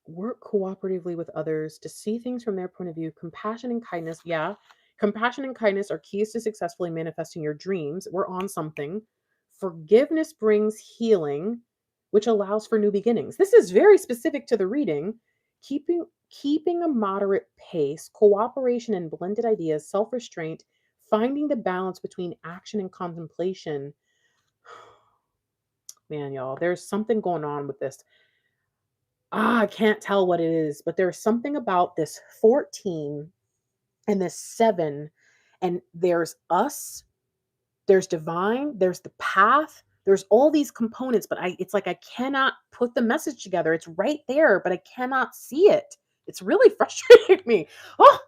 Work cooperatively with others to see things from their point of view. Compassion and kindness. Yeah. Compassion and kindness are keys to successfully manifesting your dreams. We're on something. Forgiveness brings healing, which allows for new beginnings. This is very specific to the reading. Keeping a moderate pace, cooperation and blended ideas, self-restraint, finding the balance between action and contemplation. Man, y'all, there's something going on with this. I can't tell what it is, but there's something about this 14 and this 7, and there's us, there's divine, there's the path, there's all these components, but it's like I cannot put the message together. It's right there, but I cannot see it. It's really frustrating me. Oh,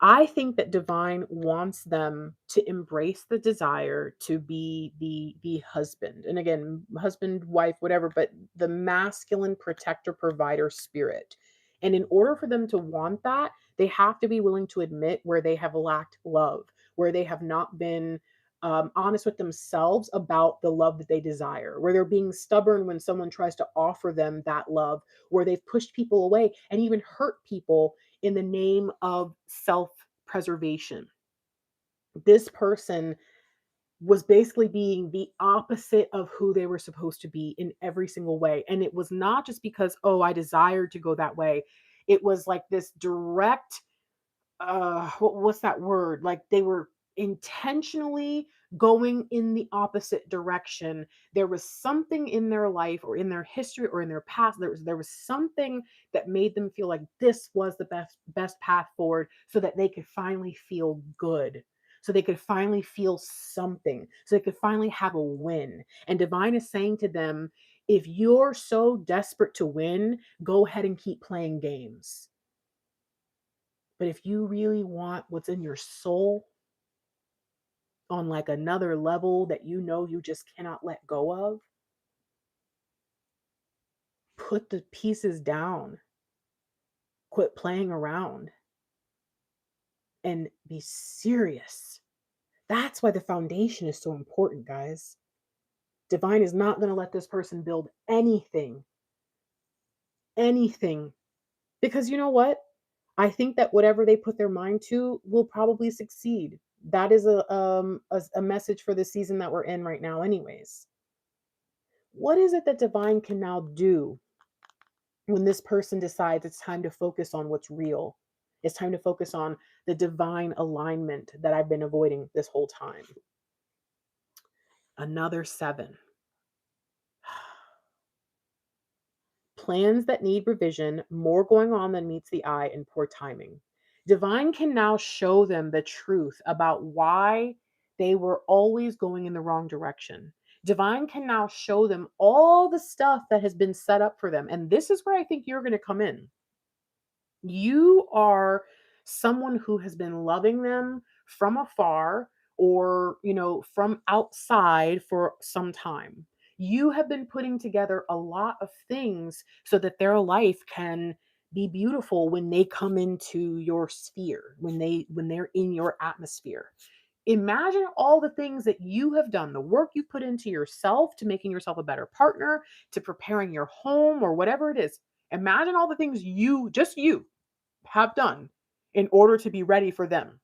I think that divine wants them to embrace the desire to be the husband. And again, husband, wife, whatever, but the masculine protector provider spirit. And in order for them to want that, they have to be willing to admit where they have lacked love, where they have not been honest with themselves about the love that they desire, where they're being stubborn when someone tries to offer them that love, where they've pushed people away and even hurt people in the name of self preservation. This person was basically being the opposite of who they were supposed to be in every single way. And it was not just because, oh, I desired to go that way. It was like this direct what's that word? Like they were intentionally going in the opposite direction. There was something in their life or in their history or in their past. There was something that made them feel like this was the best path forward so that they could finally feel good. So they could finally feel something. So they could finally have a win. And divine is saying to them, if you're so desperate to win, go ahead and keep playing games. But if you really want what's in your soul on like another level that you know you just cannot let go of, put the pieces down, quit playing around, and be serious. That's why the foundation is so important, guys. Divine is not going to let this person build anything, because you know what? I think that whatever they put their mind to will probably succeed. That is a message for the season that we're in right now, anyways. What is it that divine can now do when this person decides it's time to focus on what's real? It's time to focus on the divine alignment that I've been avoiding this whole time. Another 7. Plans that need revision, more going on than meets the eye, and poor timing. Divine can now show them the truth about why they were always going in the wrong direction. Divine can now show them all the stuff that has been set up for them. And this is where I think you're going to come in. You are someone who has been loving them from afar or, from outside for some time. You have been putting together a lot of things so that their life can be beautiful when they come into your sphere, when they're in your atmosphere. Imagine all the things that you have done, the work you put into yourself to making yourself a better partner, to preparing your home or whatever it is. Imagine all the things you have done in order to be ready for them.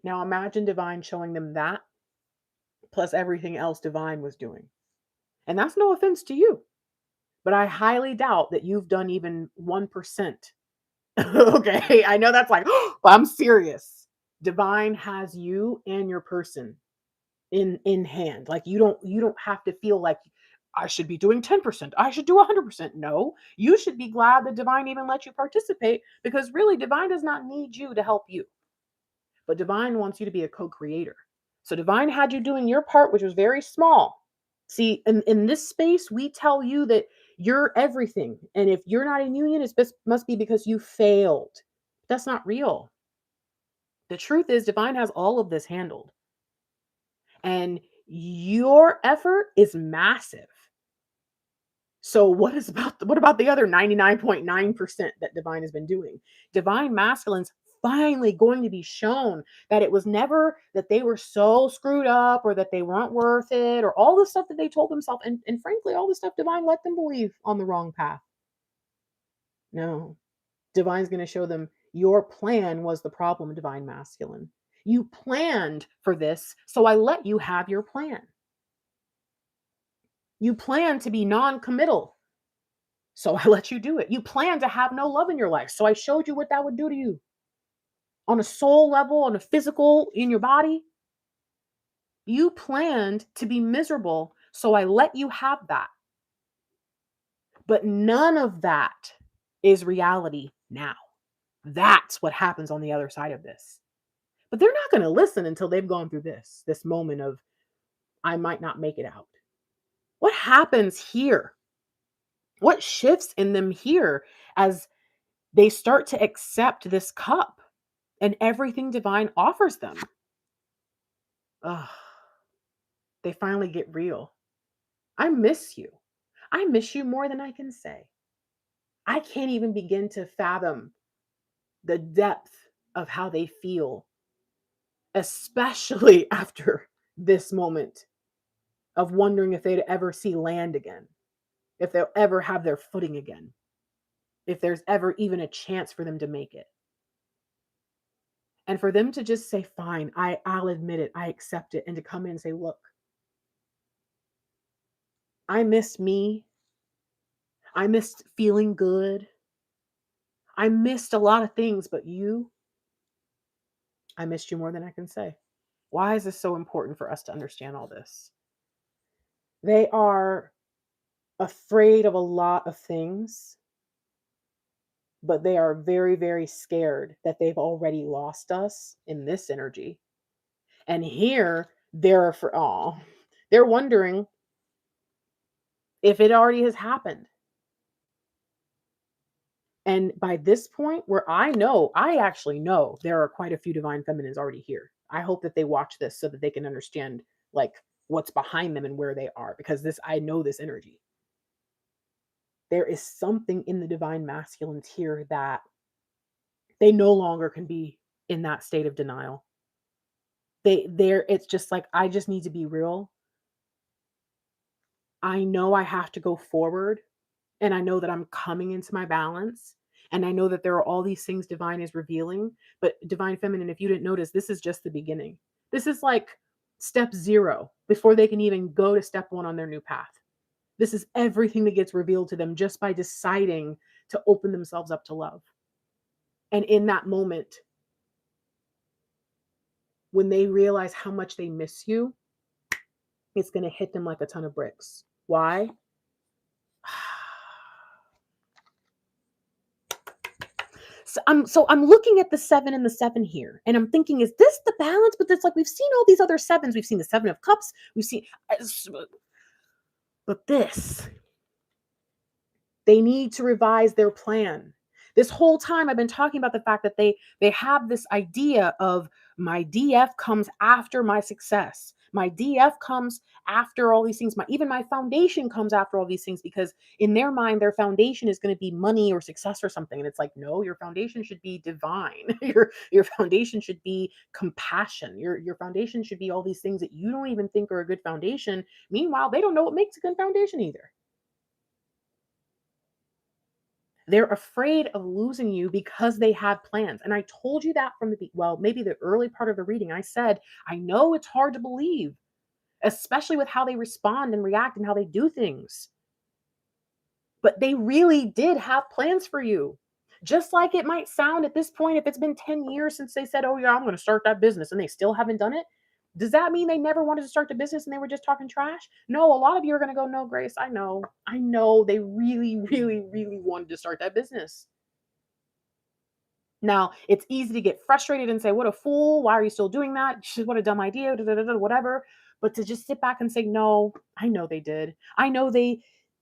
Now imagine divine showing them that plus everything else divine was doing. And that's no offense to you, but I highly doubt that you've done even 1%. Okay, I know that's like, but I'm serious. Divine has you and your person in hand. Like you don't have to feel like I should be doing 10%. I should do 100%. No, you should be glad that divine even let you participate, because really divine does not need you to help you. But divine wants you to be a co-creator. So divine had you doing your part, which was very small. See, in this space, we tell you that you're everything. And if you're not in union, it must be because you failed. That's not real. The truth is, divine has all of this handled. And your effort is massive. So what about the other 99.9% that divine has been doing? Divine masculine's finally going to be shown that it was never that they were so screwed up or that they weren't worth it or all the stuff that they told themselves, and frankly all the stuff divine let them believe on the wrong path. No. Divine's going to show them your plan was the problem, divine masculine. You planned for this, so I let you have your plan. You plan to be non-committal, so I let you do it. You plan to have no love in your life, so I showed you what that would do to you on a soul level, on a physical, in your body. You planned to be miserable, so I let you have that. But none of that is reality now. That's what happens on the other side of this. But they're not going to listen until they've gone through this moment of, I might not make it out. What happens here? What shifts in them here as they start to accept this cup and everything divine offers them? Ugh, they finally get real. I miss you. I miss you more than I can say. I can't even begin to fathom the depth of how they feel, especially after this moment of wondering if they'd ever see land again, if they'll ever have their footing again, if there's ever even a chance for them to make it. And for them to just say, fine, I'll admit it, I accept it, and to come in and say, look, I missed me. I missed feeling good. I missed a lot of things, but I missed you more than I can say. Why is this so important for us to understand all this? They are afraid of a lot of things, but they are very, very scared that they've already lost us in this energy. And here they're wondering if it already has happened. And by this point, where I actually know there are quite a few divine feminines already here. I hope that they watch this so that they can understand like what's behind them and where they are, because I know this energy. There is something in the divine masculines here that they no longer can be in that state of denial. It's just like, I just need to be real. I know I have to go forward, and I know that I'm coming into my balance, and I know that there are all these things divine is revealing. But divine feminine, if you didn't notice, this is just the beginning. This is like step 0 before they can even go to step 1 on their new path. This is everything that gets revealed to them just by deciding to open themselves up to love. And in that moment, when they realize how much they miss you, it's going to hit them like a ton of bricks. Why? So I'm looking at the 7 and the 7 here, and I'm thinking, is this the balance? But it's like, we've seen all these other 7s. We've seen the 7 of Cups. We've seen, but this, they need to revise their plan. This whole time I've been talking about the fact that they have this idea of, my DF comes after my success. My DF comes after all these things. Even my foundation comes after all these things, because in their mind, their foundation is going to be money or success or something. And it's like, no, your foundation should be divine. Your foundation should be compassion. Your foundation should be all these things that you don't even think are a good foundation. Meanwhile, they don't know what makes a good foundation either. They're afraid of losing you because they have plans. And I told you that from maybe the early part of the reading. I said, I know it's hard to believe, especially with how they respond and react and how they do things. But they really did have plans for you. Just like it might sound at this point, if it's been 10 years since they said, oh, yeah, I'm going to start that business, and they still haven't done it. Does that mean they never wanted to start the business and they were just talking trash? No, a lot of you are going to go, no, Grace, I know they really, really, really wanted to start that business. Now, it's easy to get frustrated and say, what a fool. Why are you still doing that? What a dumb idea, whatever. But to just sit back and say, no, I know they did. I know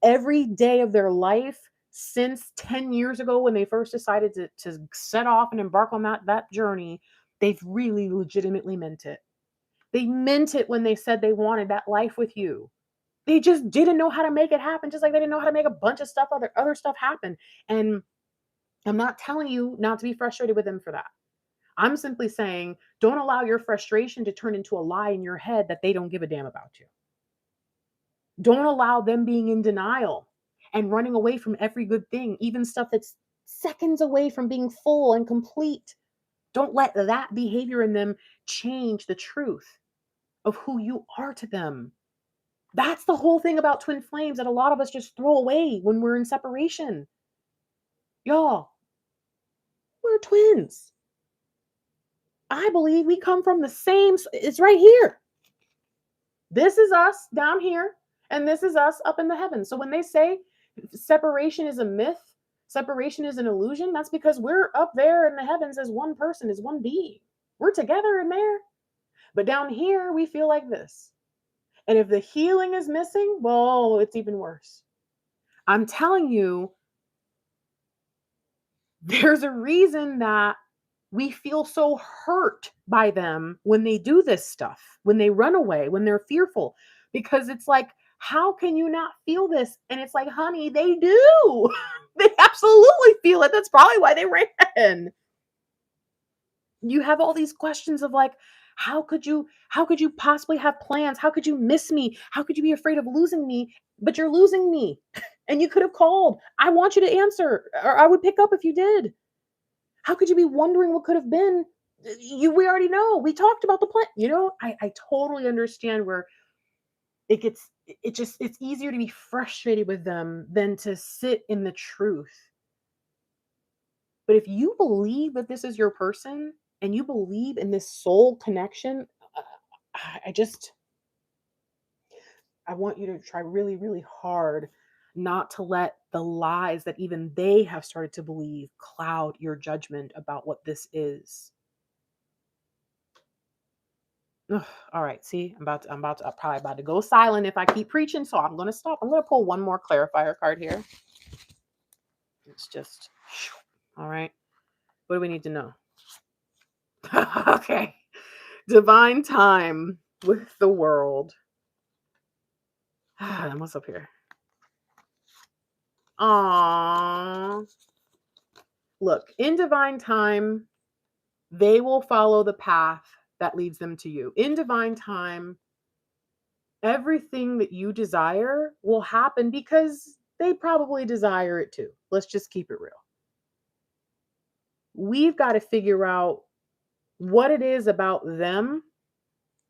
every day of their life since 10 years ago, when they first decided to set off and embark on that journey, they've really legitimately meant it. They meant it when they said they wanted that life with you. They just didn't know how to make it happen, just like they didn't know how to make a bunch of stuff, other stuff happen. And I'm not telling you not to be frustrated with them for that. I'm simply saying, don't allow your frustration to turn into a lie in your head that they don't give a damn about you. Don't allow them being in denial and running away from every good thing, even stuff that's seconds away from being full and complete. Don't let that behavior in them change the truth of who you are to them. That's the whole thing about twin flames that a lot of us just throw away when we're in separation. Y'all, we're twins. I believe we come from the same, it's right here. This is us down here, and this is us up in the heavens. So when they say separation is a myth, separation is an illusion, that's because we're up there in the heavens as one person, as one being. We're together in there. But down here, we feel like this. And if the healing is missing, well, it's even worse. I'm telling you, there's a reason that we feel so hurt by them when they do this stuff, when they run away, when they're fearful, because it's like, how can you not feel this? And it's like, honey, they do. They absolutely feel it. That's probably why they ran. You have all these questions of like, how could you possibly have plans? How could you miss me? How could you be afraid of losing me? But you're losing me. And you could have called. I want you to answer, or I would pick up if you did. How could you be wondering what could have been? We already know. We talked about the plan. I totally understand where it's easier to be frustrated with them than to sit in the truth. But if you believe that this is your person and you believe in this soul connection, uh, I just I want you to try really, really hard not to let the lies that even they have started to believe cloud your judgment about what this is. Ugh, all right, see, I'm probably about to go silent if I keep preaching, so I'm going to stop. I'm going to pull one more clarifier card here. It's just, all right. What do we need to know? Okay. Divine time with the world. And what's up here? Aww. Look, in divine time, they will follow the path that leads them to you. In divine time, everything that you desire will happen because they probably desire it too. Let's just keep it real. We've got to figure out what it is about them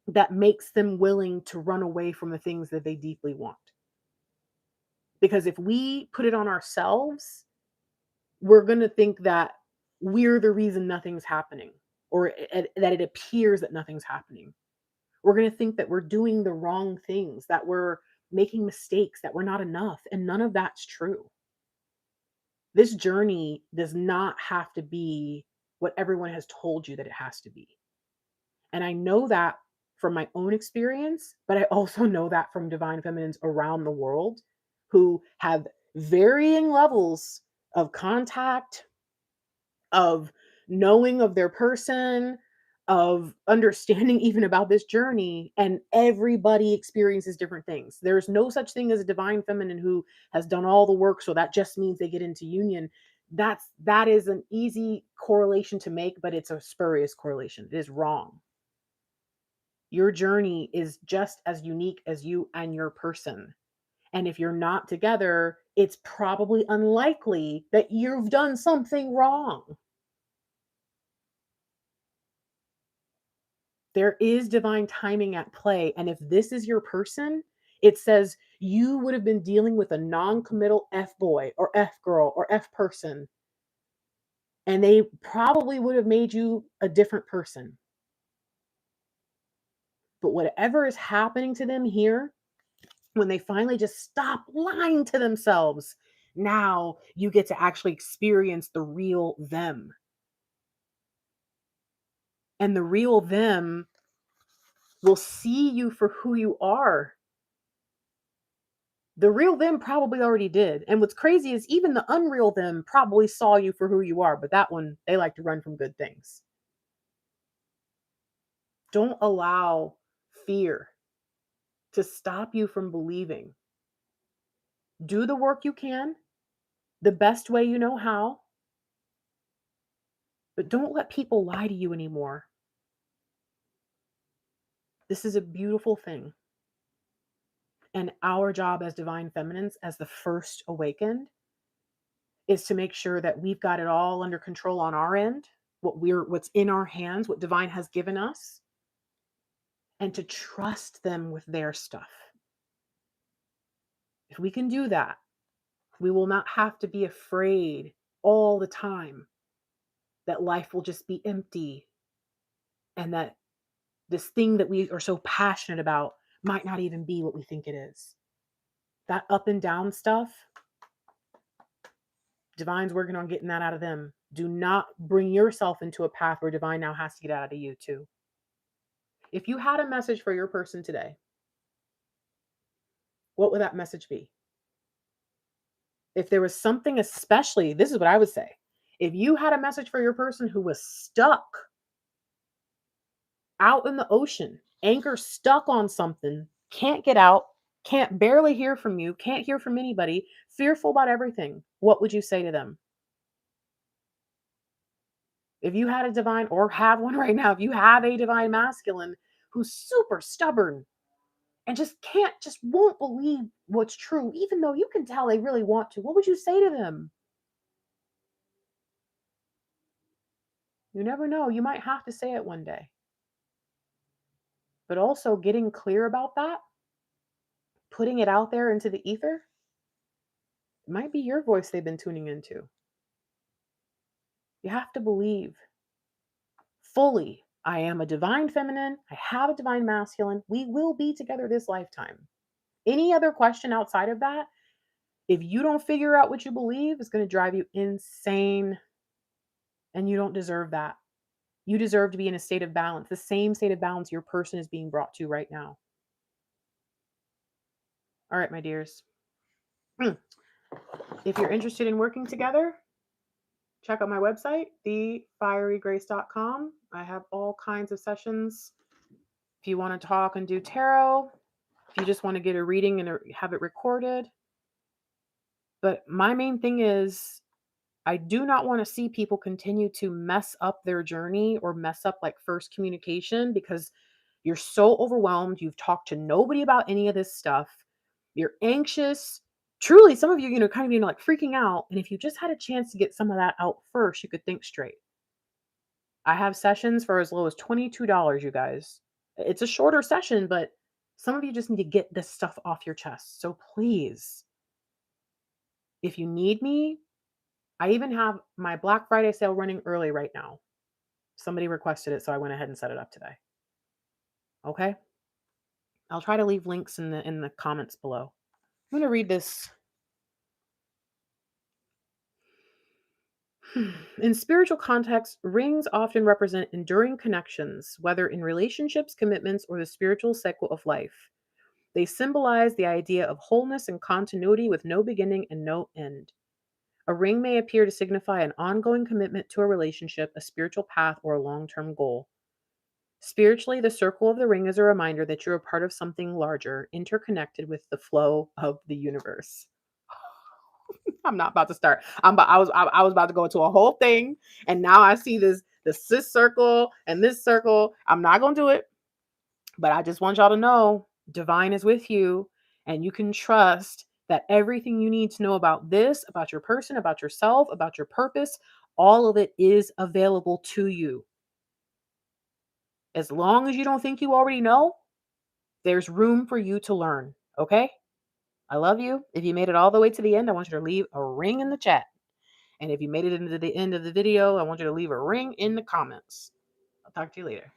that makes them willing to run away from the things that they deeply want. Because if we put it on ourselves, we're going to think that we're the reason nothing's happening, or that it appears that nothing's happening. We're going to think that we're doing the wrong things, that we're making mistakes, that we're not enough. And none of that's true. This journey does not have to be what everyone has told you that it has to be. And I know that from my own experience, but I also know that from divine feminines around the world who have varying levels of contact, of knowing of their person, of understanding even about this journey, and everybody experiences different things. There's no such thing as a divine feminine who has done all the work, so that just means they get into union. That is an easy correlation to make, but it's a spurious correlation. It is wrong. Your journey is just as unique as you and your person. And if you're not together, it's probably unlikely that you've done something wrong. There is divine timing at play. And if this is your person, it says you would have been dealing with a non-committal F boy or F girl or F person. And they probably would have made you a different person. But whatever is happening to them here, when they finally just stop lying to themselves, now you get to actually experience the real them. And the real them will see you for who you are. The real them probably already did. And what's crazy is even the unreal them probably saw you for who you are, but that one, they like to run from good things. Don't allow fear to stop you from believing. Do the work you can, the best way you know how, but don't let people lie to you anymore. This is a beautiful thing. And our job as divine feminines, as the first awakened, is to make sure that we've got it all under control on our end, what's in our hands, what divine has given us, and to trust them with their stuff. If we can do that, we will not have to be afraid all the time that life will just be empty and that this thing that we are so passionate about might not even be what we think it is. That up and down stuff, Divine's working on getting that out of them. Do not bring yourself into a path where Divine now has to get out of you too. If you had a message for your person today, what would that message be? If there was something, especially, this is what I would say. If you had a message for your person who was stuck out in the ocean, anchor stuck on something, can't get out, can't barely hear from you, can't hear from anybody, fearful about everything, what would you say to them? If you had a divine, or have one right now, if you have a divine masculine who's super stubborn and just won't believe what's true, even though you can tell they really want to, what would you say to them? You never know. You might have to say it one day. But also getting clear about that, putting it out there into the ether, it might be your voice they've been tuning into. You have to believe fully, I am a divine feminine, I have a divine masculine, we will be together this lifetime. Any other question outside of that, if you don't figure out what you believe, is going to drive you insane. And you don't deserve that. You deserve to be in a state of balance, the same state of balance your person is being brought to right now. All right, my dears. If you're interested in working together, check out my website, thefierygrace.com. I have all kinds of sessions. If you want to talk and do tarot, if you just want to get a reading and have it recorded. But my main thing is, I do not want to see people continue to mess up their journey or mess up like first communication because you're so overwhelmed. You've talked to nobody about any of this stuff. You're anxious. Truly, some of you, kind of, like freaking out. And if you just had a chance to get some of that out first, you could think straight. I have sessions for as low as $22, you guys. It's a shorter session, but some of you just need to get this stuff off your chest. So please, if you need me, I even have my Black Friday sale running early right now. Somebody requested it, so I went ahead and set it up today. Okay? I'll try to leave links in the comments below. I'm going to read this. In spiritual context, rings often represent enduring connections, whether in relationships, commitments, or the spiritual cycle of life. They symbolize the idea of wholeness and continuity with no beginning and no end. A ring may appear to signify an ongoing commitment to a relationship, a spiritual path, or a long-term goal. Spiritually, the circle of the ring is a reminder that you're a part of something larger, interconnected with the flow of the universe. I'm not about to start. I was about to go into a whole thing, and now I see this circle and this circle. I'm not gonna do it, but I just want y'all to know, Divine is with you, and you can trust that everything you need to know about this, about your person, about yourself, about your purpose, all of it is available to you. As long as you don't think you already know, there's room for you to learn. Okay? I love you. If you made it all the way to the end, I want you to leave a ring in the chat. And if you made it into the end of the video, I want you to leave a ring in the comments. I'll talk to you later.